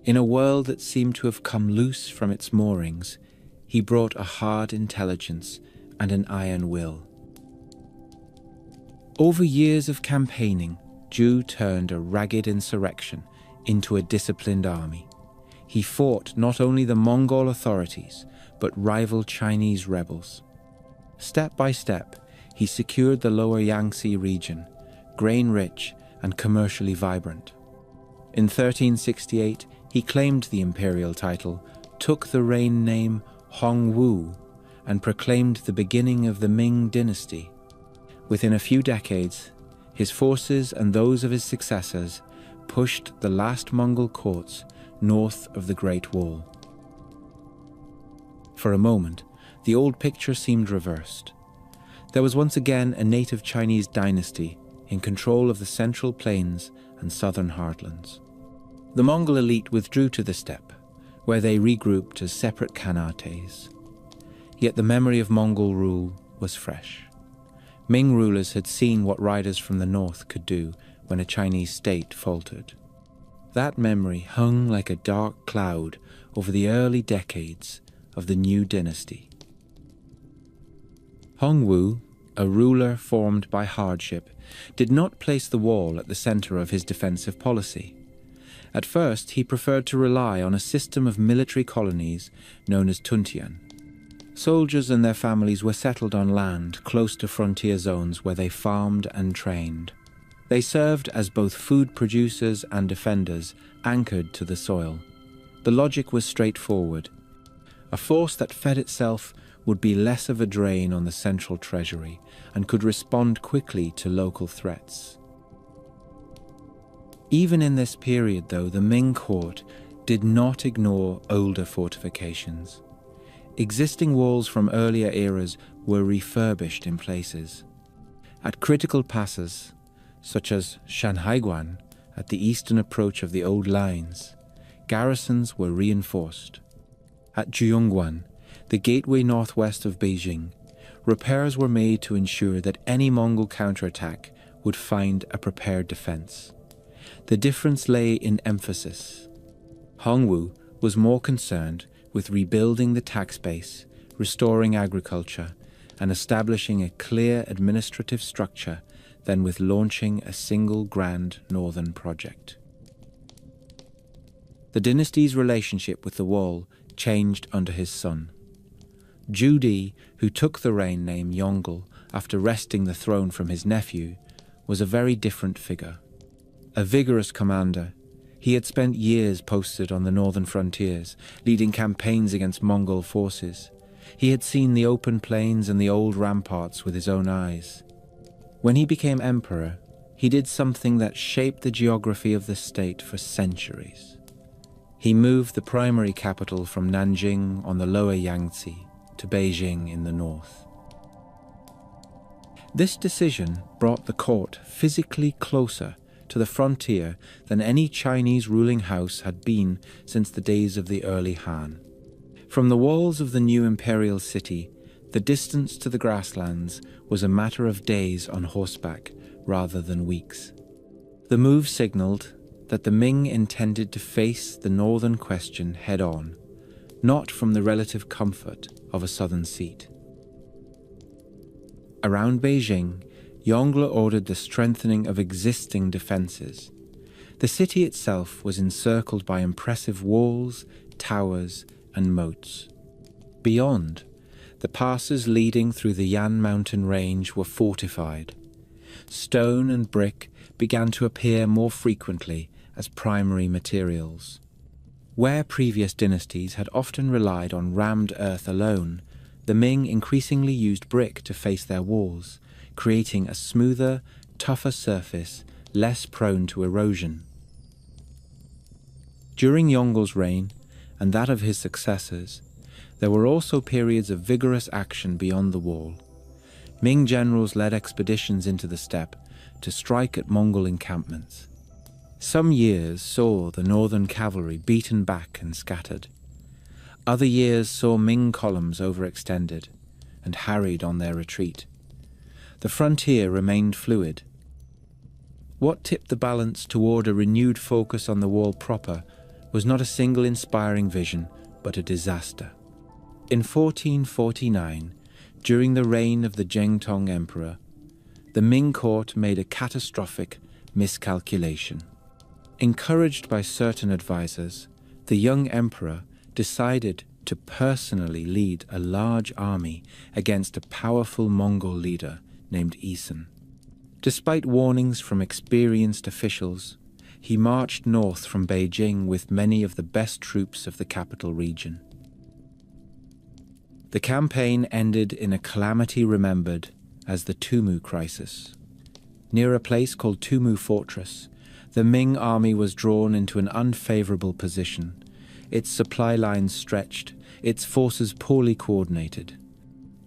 In a world that seemed to have come loose from its moorings, he brought a hard intelligence and an iron will. Over years of campaigning, Zhu turned a ragged insurrection into a disciplined army. He fought not only the Mongol authorities, but rival Chinese rebels. Step by step, he secured the lower Yangtze region, grain-rich and commercially vibrant. In 1368, he claimed the imperial title, took the reign name Hongwu, and proclaimed the beginning of the Ming dynasty. Within a few decades, his forces and those of his successors pushed the last Mongol courts north of the Great Wall. For a moment, the old picture seemed reversed. There was once again a native Chinese dynasty in control of the central plains and southern heartlands. The Mongol elite withdrew to the steppe, where they regrouped as separate khanates. Yet the memory of Mongol rule was fresh. Ming rulers had seen what riders from the north could do when a Chinese state faltered. That memory hung like a dark cloud over the early decades of the new dynasty. Hongwu, a ruler formed by hardship, did not place the wall at the center of his defensive policy. At first, he preferred to rely on a system of military colonies known as tuntian. Soldiers and their families were settled on land close to frontier zones where they farmed and trained. They served as both food producers and defenders, anchored to the soil. The logic was straightforward. A force that fed itself would be less of a drain on the central treasury and could respond quickly to local threats. Even in this period, though, the Ming court did not ignore older fortifications. Existing walls from earlier eras were refurbished in places. At critical passes, such as Shanhaiguan at the eastern approach of the old lines, garrisons were reinforced. At Juyongguan, the gateway northwest of Beijing, repairs were made to ensure that any Mongol counterattack would find a prepared defense. The difference lay in emphasis. Hongwu was more concerned with rebuilding the tax base, restoring agriculture, and establishing a clear administrative structure than with launching a single grand northern project. The dynasty's relationship with the wall changed under his son. Zhu Di, who took the reign name Yongle after wresting the throne from his nephew, was a very different figure. A vigorous commander, he had spent years posted on the northern frontiers, leading campaigns against Mongol forces. He had seen the open plains and the old ramparts with his own eyes. When he became emperor, he did something that shaped the geography of the state for centuries. He moved the primary capital from Nanjing on the lower Yangtze to Beijing in the north. This decision brought the court physically closer to the frontier than any Chinese ruling house had been since the days of the early Han. From the walls of the new imperial city, the distance to the grasslands was a matter of days on horseback rather than weeks. The move signaled that the Ming intended to face the northern question head-on, not from the relative comfort of a southern seat. Around Beijing, Yongle ordered the strengthening of existing defenses. The city itself was encircled by impressive walls, towers, and moats. Beyond, the passes leading through the Yan mountain range were fortified. Stone and brick began to appear more frequently as primary materials. Where previous dynasties had often relied on rammed earth alone, the Ming increasingly used brick to face their walls, creating a smoother, tougher surface, less prone to erosion. During Yongle's reign, and that of his successors, there were also periods of vigorous action beyond the wall. Ming generals led expeditions into the steppe to strike at Mongol encampments. Some years saw the northern cavalry beaten back and scattered. Other years saw Ming columns overextended and harried on their retreat. The frontier remained fluid. What tipped the balance toward a renewed focus on the wall proper was not a single inspiring vision, but a disaster. In 1449, during the reign of the Zhengtong Emperor, the Ming court made a catastrophic miscalculation. Encouraged by certain advisors, the young emperor decided to personally lead a large army against a powerful Mongol leader named Isan. Despite warnings from experienced officials, he marched north from Beijing with many of the best troops of the capital region. The campaign ended in a calamity remembered as the Tumu Crisis. Near a place called Tumu Fortress, the Ming army was drawn into an unfavorable position, its supply lines stretched, its forces poorly coordinated.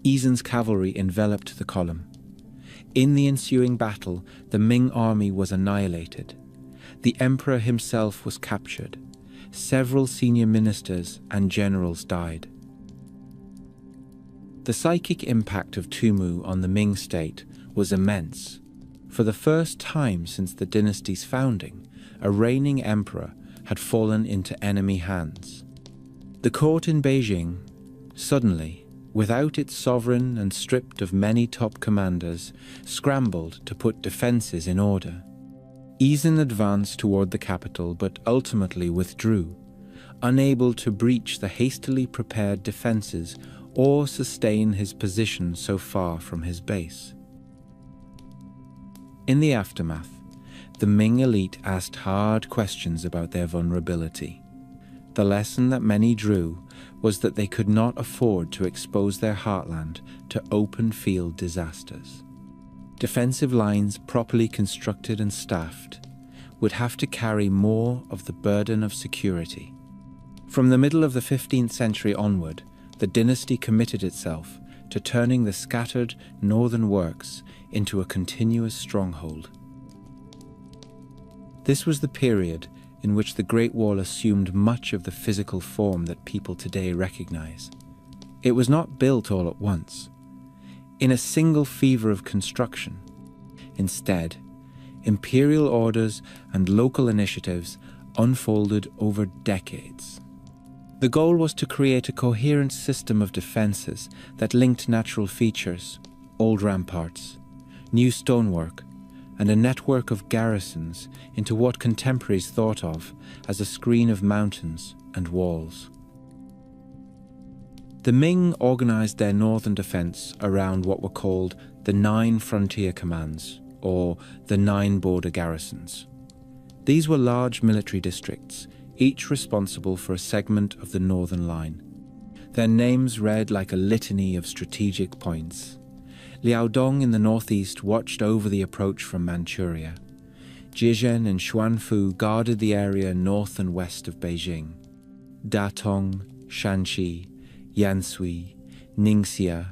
Yizen's cavalry enveloped the column. In the ensuing battle, the Ming army was annihilated. The emperor himself was captured. Several senior ministers and generals died. The psychic impact of Tumu on the Ming state was immense. For the first time since the dynasty's founding, a reigning emperor had fallen into enemy hands. The court in Beijing, suddenly, without its sovereign and stripped of many top commanders, scrambled to put defenses in order. Yizen advanced toward the capital but ultimately withdrew, unable to breach the hastily prepared defenses or sustain his position so far from his base. In the aftermath, the Ming elite asked hard questions about their vulnerability. The lesson that many drew was that they could not afford to expose their heartland to open field disasters. Defensive lines properly constructed and staffed would have to carry more of the burden of security. From the middle of the 15th century onward, the dynasty committed itself to turning the scattered northern works into a continuous stronghold. This was the period in which the Great Wall assumed much of the physical form that people today recognize. It was not built all at once, in a single fever of construction. Instead, imperial orders and local initiatives unfolded over decades. The goal was to create a coherent system of defenses that linked natural features, old ramparts, new stonework, and a network of garrisons into what contemporaries thought of as a screen of mountains and walls. The Ming organized their northern defense around what were called the 9 frontier commands, or the 9 border garrisons. These were large military districts, each responsible for a segment of the northern line. Their names read like a litany of strategic points. Liaodong in the northeast watched over the approach from Manchuria. Jizhen and Xuanfu guarded the area north and west of Beijing. Datong, Shanxi, Yansui, Ningxia,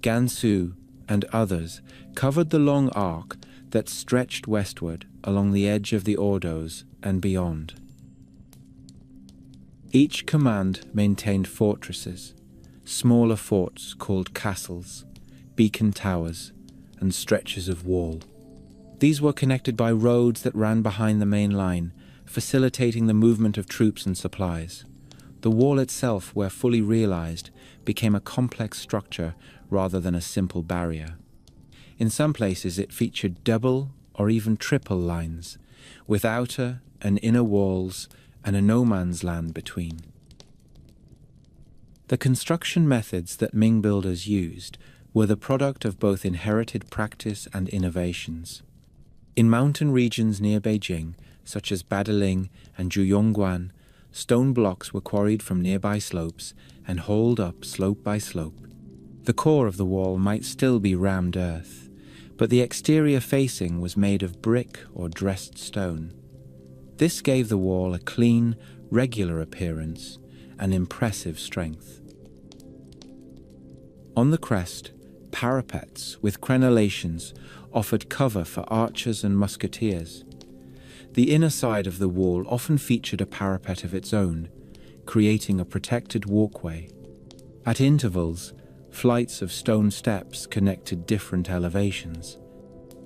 Gansu, and others covered the long arc that stretched westward along the edge of the Ordos and beyond. Each command maintained fortresses, smaller forts called castles, beacon towers, and stretches of wall. These were connected by roads that ran behind the main line, facilitating the movement of troops and supplies. The wall itself, where fully realized, became a complex structure rather than a simple barrier. In some places it featured double or even triple lines, with outer and inner walls and a no-man's land between. The construction methods that Ming builders used were the product of both inherited practice and innovations. In mountain regions near Beijing, such as Badaling and Zhuyongguan, stone blocks were quarried from nearby slopes and hauled up slope by slope. The core of the wall might still be rammed earth, but the exterior facing was made of brick or dressed stone. This gave the wall a clean, regular appearance and impressive strength. On the crest, parapets with crenellations offered cover for archers and musketeers. The inner side of the wall often featured a parapet of its own, creating a protected walkway. At intervals, flights of stone steps connected different elevations.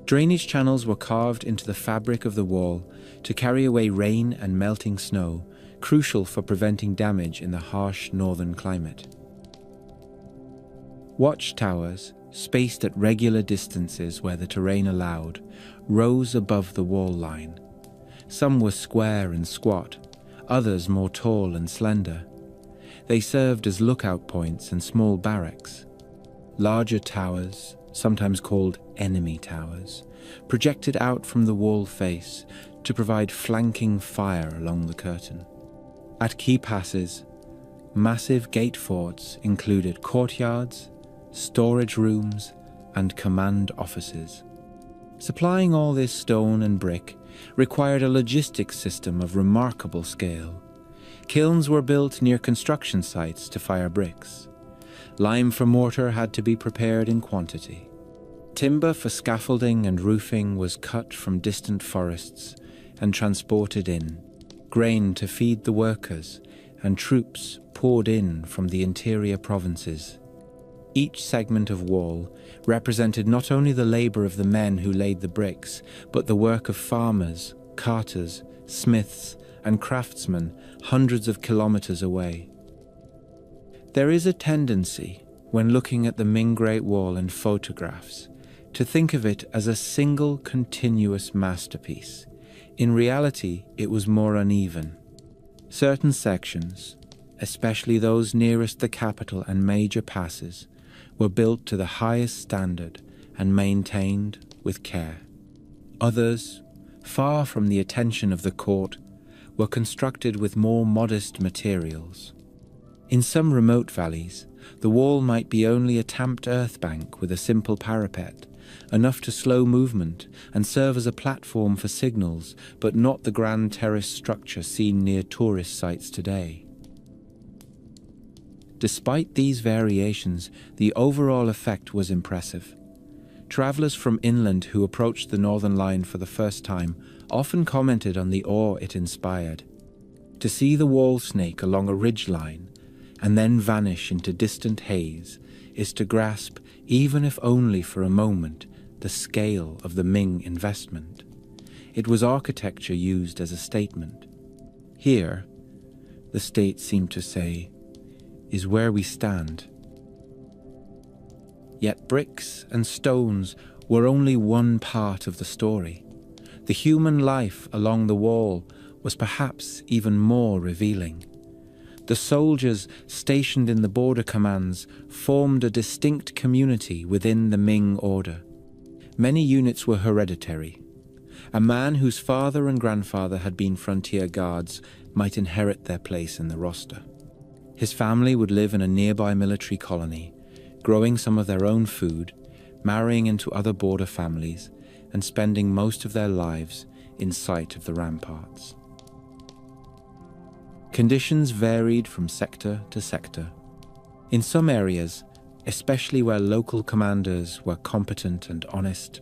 Drainage channels were carved into the fabric of the wall to carry away rain and melting snow, crucial for preventing damage in the harsh northern climate. Watchtowers, spaced at regular distances where the terrain allowed, rose above the wall line. Some were square and squat, others more tall and slender. They served as lookout points and small barracks. Larger towers, sometimes called enemy towers, projected out from the wall face to provide flanking fire along the curtain. At key passes, massive gate forts included courtyards, storage rooms, and command offices. Supplying all this stone and brick required a logistics system of remarkable scale. Kilns were built near construction sites to fire bricks. Lime for mortar had to be prepared in quantity. Timber for scaffolding and roofing was cut from distant forests and transported in. Grain to feed the workers and troops poured in from the interior provinces. Each segment of wall represented not only the labor of the men who laid the bricks, but the work of farmers, carters, smiths, and craftsmen hundreds of kilometers away. There is a tendency, when looking at the Ming Great Wall in photographs, to think of it as a single continuous masterpiece. In reality, it was more uneven. Certain sections, especially those nearest the capital and major passes, were built to the highest standard and maintained with care. Others, far from the attention of the court, were constructed with more modest materials. In some remote valleys, the wall might be only a tamped earth bank with a simple parapet, enough to slow movement and serve as a platform for signals, but not the grand terrace structure seen near tourist sites today. Despite these variations, the overall effect was impressive. Travelers from inland who approached the Northern Line for the first time often commented on the awe it inspired. To see the wall snake along a ridgeline and then vanish into distant haze is to grasp, even if only for a moment, the scale of the Ming investment. It was architecture used as a statement. Here, the state seemed to say, is where we stand. Yet bricks and stones were only one part of the story. The human life along the wall was perhaps even more revealing. The soldiers stationed in the border commands formed a distinct community within the Ming order. Many units were hereditary. A man whose father and grandfather had been frontier guards might inherit their place in the roster. His family would live in a nearby military colony, growing some of their own food, marrying into other border families, and spending most of their lives in sight of the ramparts. Conditions varied from sector to sector. In some areas, especially where local commanders were competent and honest,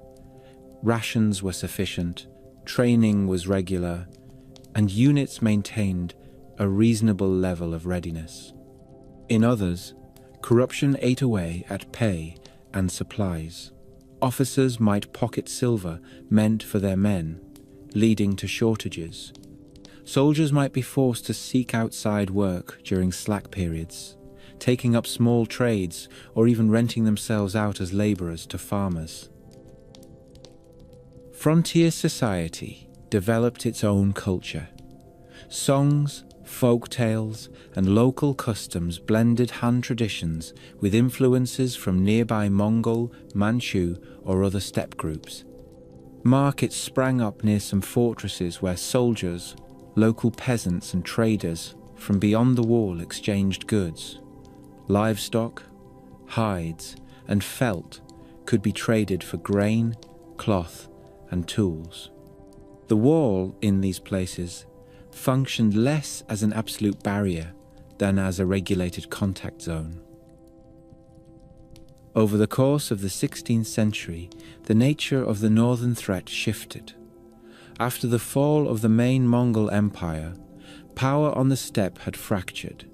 rations were sufficient, training was regular, and units maintained a reasonable level of readiness. In others, corruption ate away at pay and supplies. Officers might pocket silver meant for their men, leading to shortages. Soldiers might be forced to seek outside work during slack periods, taking up small trades or even renting themselves out as laborers to farmers. Frontier society developed its own culture. Songs, folk tales, and local customs blended Han traditions with influences from nearby Mongol, Manchu, or other steppe groups. Markets sprang up near some fortresses where soldiers, local peasants, and traders from beyond the wall exchanged goods. Livestock, hides, and felt could be traded for grain, cloth, and tools. The wall in these places functioned less as an absolute barrier than as a regulated contact zone. Over the course of the 16th century, the nature of the northern threat shifted. After the fall of the main Mongol Empire, power on the steppe had fractured,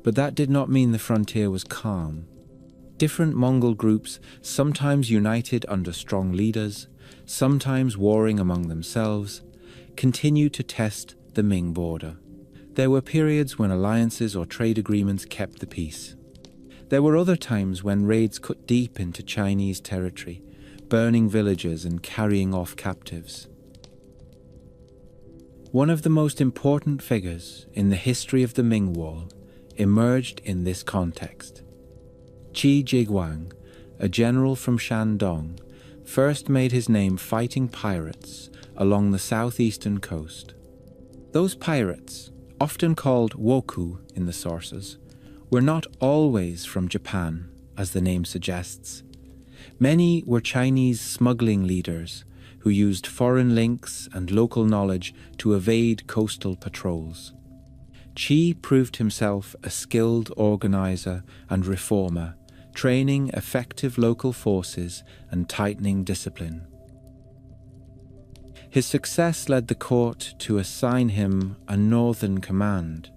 but that did not mean the frontier was calm. Different Mongol groups, sometimes united under strong leaders, sometimes warring among themselves, continued to test the Ming border. There were periods when alliances or trade agreements kept the peace. There were other times when raids cut deep into Chinese territory, burning villages and carrying off captives. One of the most important figures in the history of the Ming Wall emerged in this context. Qi Jiguang, a general from Shandong, first made his name fighting pirates along the southeastern coast. Those pirates, often called woku in the sources, were not always from Japan, as the name suggests. Many were Chinese smuggling leaders who used foreign links and local knowledge to evade coastal patrols. Qi proved himself a skilled organizer and reformer, training effective local forces and tightening discipline. His success led the court to assign him a northern command.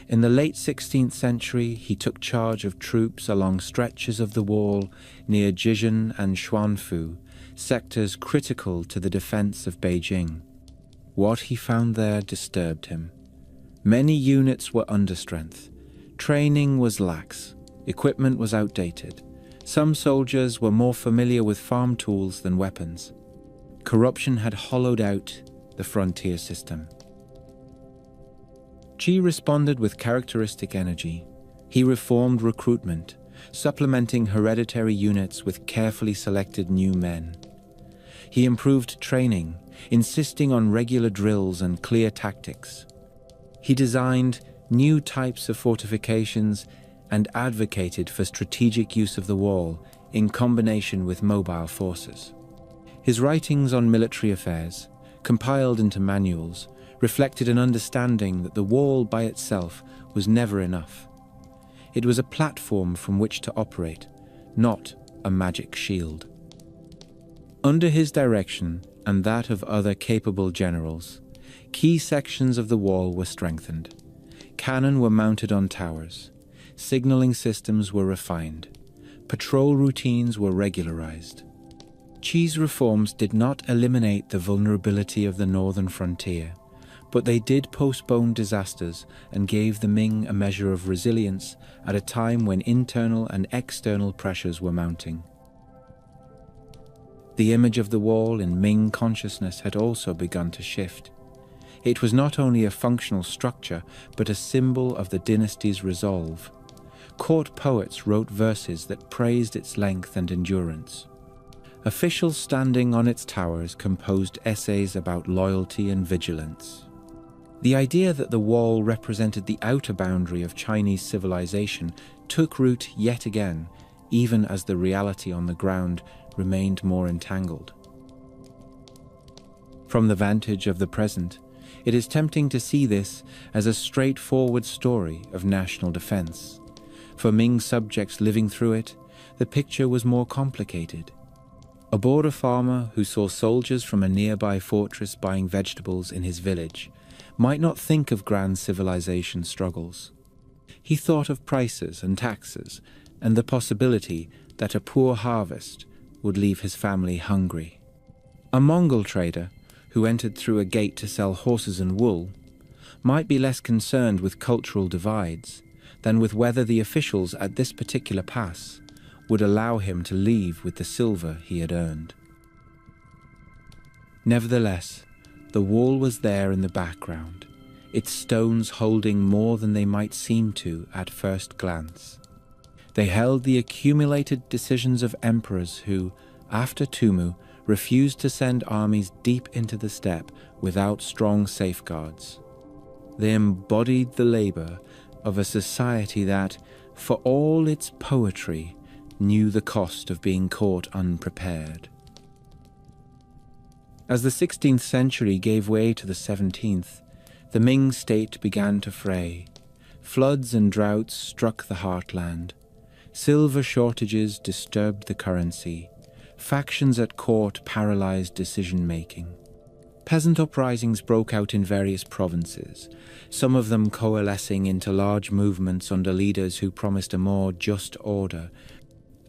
In the late 16th century, he took charge of troops along stretches of the wall near Jizhen and Xuanfu, sectors critical to the defense of Beijing. What he found there disturbed him. Many units were understrength. Training was lax. Equipment was outdated. Some soldiers were more familiar with farm tools than weapons. Corruption had hollowed out the frontier system. Qi responded with characteristic energy. He reformed recruitment, supplementing hereditary units with carefully selected new men. He improved training, insisting on regular drills and clear tactics. He designed new types of fortifications and advocated for strategic use of the wall in combination with mobile forces. His writings on military affairs, compiled into manuals, reflected an understanding that the wall by itself was never enough. It was a platform from which to operate, not a magic shield. Under his direction and that of other capable generals, key sections of the wall were strengthened. Cannon were mounted on towers. Signaling systems were refined. Patrol routines were regularized. Qi's reforms did not eliminate the vulnerability of the northern frontier, but they did postpone disasters and gave the Ming a measure of resilience at a time when internal and external pressures were mounting. The image of the wall in Ming consciousness had also begun to shift. It was not only a functional structure, but a symbol of the dynasty's resolve. Court poets wrote verses that praised its length and endurance. Officials standing on its towers composed essays about loyalty and vigilance. The idea that the wall represented the outer boundary of Chinese civilization took root yet again, even as the reality on the ground remained more entangled. From the vantage of the present, it is tempting to see this as a straightforward story of national defense. For Ming subjects living through it, the picture was more complicated. A border farmer who saw soldiers from a nearby fortress buying vegetables in his village might not think of grand civilization struggles. He thought of prices and taxes and the possibility that a poor harvest would leave his family hungry. A Mongol trader who entered through a gate to sell horses and wool might be less concerned with cultural divides than with whether the officials at this particular pass would allow him to leave with the silver he had earned. Nevertheless, the wall was there in the background, its stones holding more than they might seem to at first glance. They held the accumulated decisions of emperors who, after Tumu, refused to send armies deep into the steppe without strong safeguards. They embodied the labor of a society that, for all its poetry, knew the cost of being caught unprepared. As the 16th century gave way to the 17th, the Ming state began to fray. Floods and droughts struck the heartland. Silver shortages disturbed the currency. Factions at court paralyzed decision-making. Peasant uprisings broke out in various provinces, some of them coalescing into large movements under leaders who promised a more just order.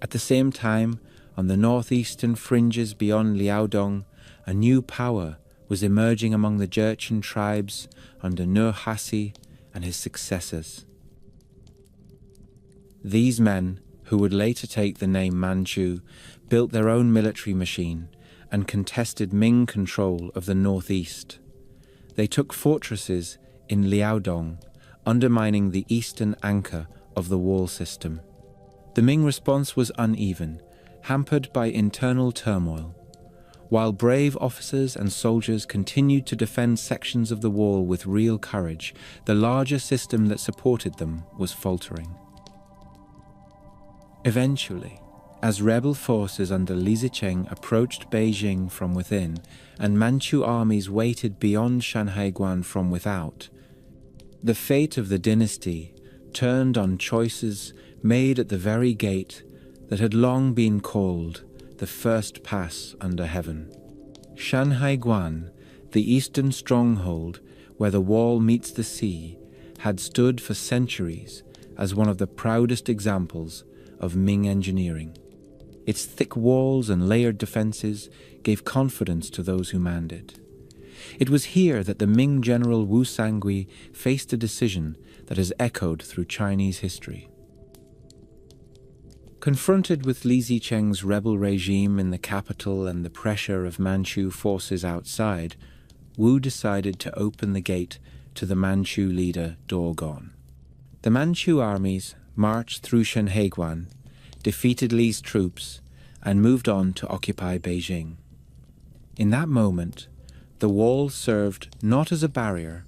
At the same time, on the northeastern fringes beyond Liaodong, a new power was emerging among the Jurchen tribes under Nurhaci and his successors. These men, who would later take the name Manchu, built their own military machine and contested Ming control of the northeast. They took fortresses in Liaodong, undermining the eastern anchor of the wall system. The Ming response was uneven, hampered by internal turmoil. While brave officers and soldiers continued to defend sections of the wall with real courage, the larger system that supported them was faltering. Eventually, as rebel forces under Li Zicheng approached Beijing from within and Manchu armies waited beyond Shanhaiguan from without, the fate of the dynasty turned on choices made at the very gate that had long been called the first pass under heaven. Shanhaiguan, the eastern stronghold where the wall meets the sea, had stood for centuries as one of the proudest examples of Ming engineering. Its thick walls and layered defenses gave confidence to those who manned it. It was here that the Ming general Wu Sangui faced a decision that has echoed through Chinese history. Confronted with Li Zicheng's rebel regime in the capital and the pressure of Manchu forces outside, Wu decided to open the gate to the Manchu leader Dogon. The Manchu armies marched through Shanhaiguan, defeated Li's troops, and moved on to occupy Beijing. In that moment, the wall served not as a barrier,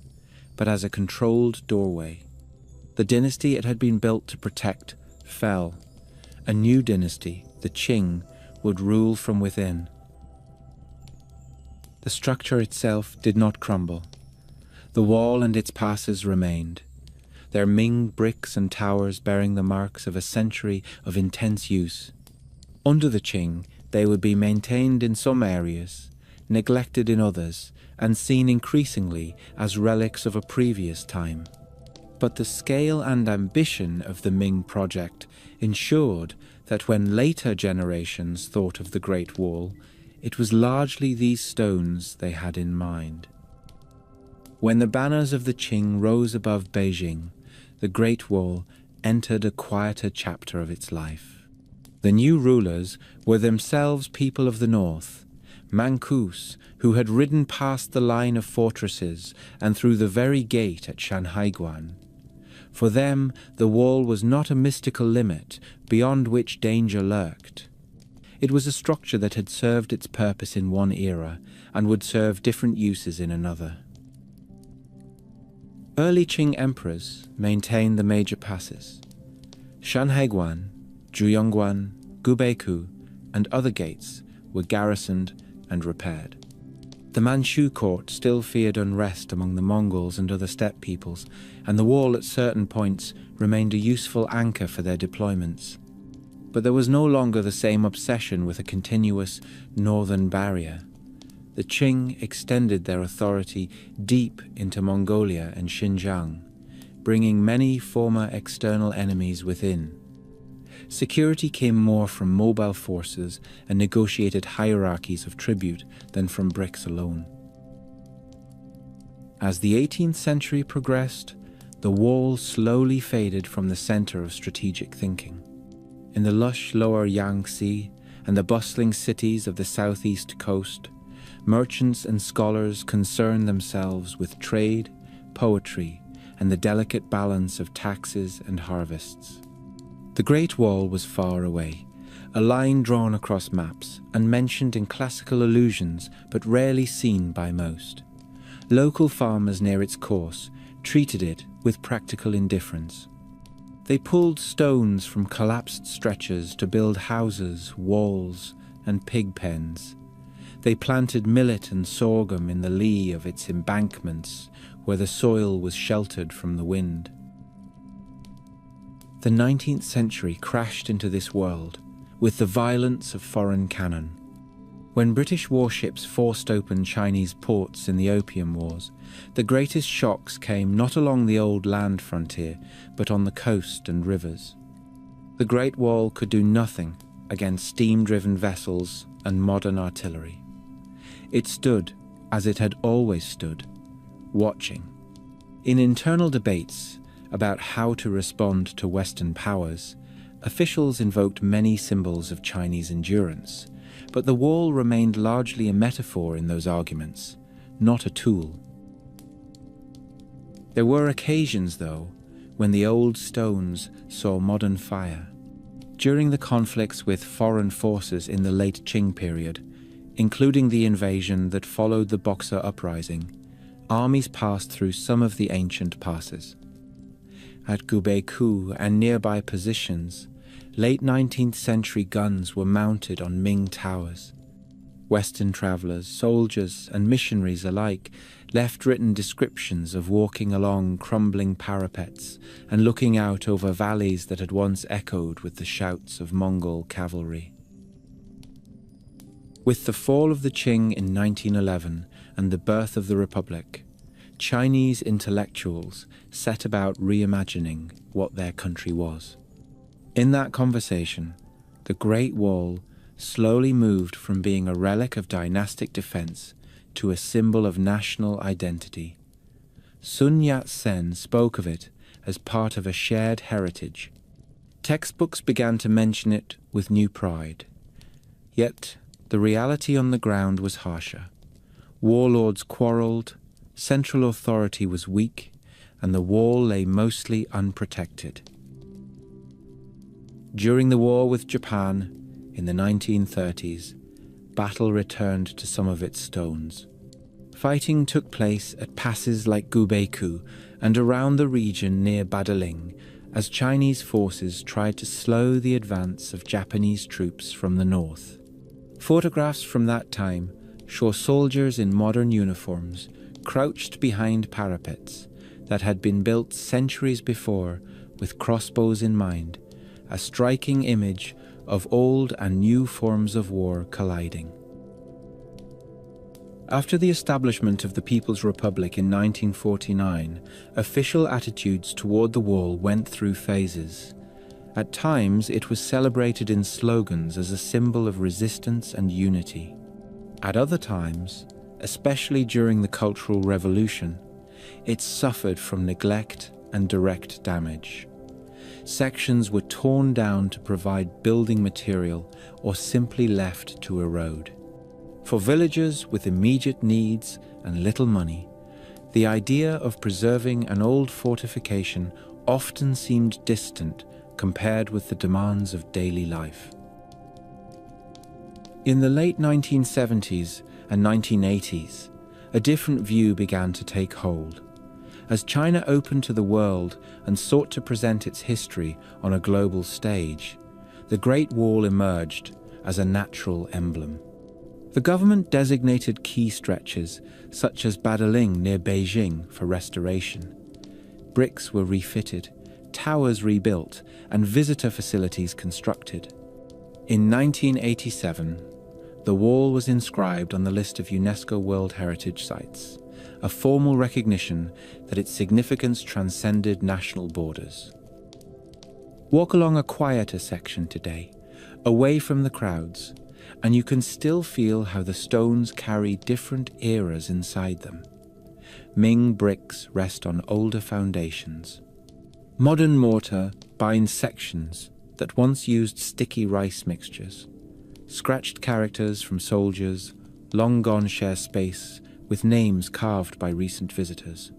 but as a controlled doorway. The dynasty it had been built to protect fell. A new dynasty, the Qing, would rule from within. The structure itself did not crumble. The wall and its passes remained, their Ming bricks and towers bearing the marks of a century of intense use. Under the Qing, they would be maintained in some areas, neglected in others, and seen increasingly as relics of a previous time. But the scale and ambition of the Ming project ensured that when later generations thought of the Great Wall, it was largely these stones they had in mind. When the banners of the Qing rose above Beijing, the Great Wall entered a quieter chapter of its life. The new rulers were themselves people of the north, Manchus, who had ridden past the line of fortresses and through the very gate at Shanhaiguan. For them, the wall was not a mystical limit beyond which danger lurked. It was a structure that had served its purpose in one era and would serve different uses in another. Early Qing emperors maintained the major passes. Shanhaiguan, Zhuyongguan, Gubeiku, and other gates were garrisoned and repaired. The Manchu court still feared unrest among the Mongols and other steppe peoples, and the wall at certain points remained a useful anchor for their deployments. But there was no longer the same obsession with a continuous northern barrier. The Qing extended their authority deep into Mongolia and Xinjiang, bringing many former external enemies within. Security came more from mobile forces and negotiated hierarchies of tribute than from bricks alone. As the 18th century progressed, the wall slowly faded from the center of strategic thinking. In the lush lower Yangtze and the bustling cities of the southeast coast, merchants and scholars concerned themselves with trade, poetry, and the delicate balance of taxes and harvests. The Great Wall was far away, a line drawn across maps and mentioned in classical allusions but rarely seen by most. Local farmers near its course treated it with practical indifference. They pulled stones from collapsed stretchers to build houses, walls, and pig pens. They planted millet and sorghum in the lee of its embankments, where the soil was sheltered from the wind. The 19th century crashed into this world with the violence of foreign cannon. When British warships forced open Chinese ports in the Opium Wars, the greatest shocks came not along the old land frontier, but on the coast and rivers. The Great Wall could do nothing against steam-driven vessels and modern artillery. It stood, as it had always stood, watching. In internal debates about how to respond to Western powers, officials invoked many symbols of Chinese endurance, but the wall remained largely a metaphor in those arguments, not a tool. There were occasions, though, when the old stones saw modern fire. During the conflicts with foreign forces in the late Qing period, including the invasion that followed the Boxer Uprising, armies passed through some of the ancient passes. At Gubeikou and nearby positions, late 19th century guns were mounted on Ming towers. Western travelers, soldiers, and missionaries alike left written descriptions of walking along crumbling parapets and looking out over valleys that had once echoed with the shouts of Mongol cavalry. With the fall of the Qing in 1911 and the birth of the Republic, Chinese intellectuals set about reimagining what their country was. In that conversation, the Great Wall slowly moved from being a relic of dynastic defense to a symbol of national identity. Sun Yat-sen spoke of it as part of a shared heritage. Textbooks began to mention it with new pride. Yet, the reality on the ground was harsher. Warlords quarreled, central authority was weak, and the wall lay mostly unprotected. During the war with Japan, in the 1930s, battle returned to some of its stones. Fighting took place at passes like Gubeikou and around the region near Badaling as Chinese forces tried to slow the advance of Japanese troops from the north. Photographs from that time show soldiers in modern uniforms crouched behind parapets that had been built centuries before with crossbows in mind, a striking image of old and new forms of war colliding. After the establishment of the People's Republic in 1949, official attitudes toward the wall went through phases. At times, it was celebrated in slogans as a symbol of resistance and unity. At other times, especially during the Cultural Revolution, it suffered from neglect and direct damage. Sections were torn down to provide building material or simply left to erode. For villagers with immediate needs and little money, the idea of preserving an old fortification often seemed distant compared with the demands of daily life. In the late 1970s and 1980s, a different view began to take hold. As China opened to the world and sought to present its history on a global stage, the Great Wall emerged as a natural emblem. The government designated key stretches, such as Badaling near Beijing, for restoration. Bricks were refitted, towers rebuilt, and visitor facilities constructed. In 1987, the wall was inscribed on the list of UNESCO World Heritage Sites, a formal recognition that its significance transcended national borders. Walk along a quieter section today, away from the crowds, and you can still feel how the stones carry different eras inside them. Ming bricks rest on older foundations. Modern mortar binds sections that once used sticky rice mixtures. Scratched characters from soldiers, long gone share space with names carved by recent visitors.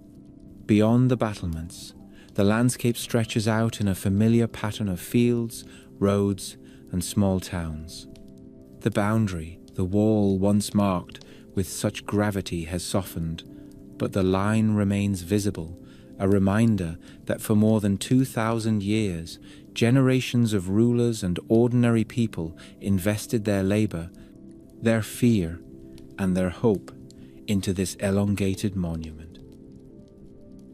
Beyond the battlements, the landscape stretches out in a familiar pattern of fields, roads, and small towns. The boundary, the wall once marked with such gravity, has softened, but the line remains visible, a reminder that for more than 2,000 years, generations of rulers and ordinary people invested their labor, their fear, and their hope into this elongated monument.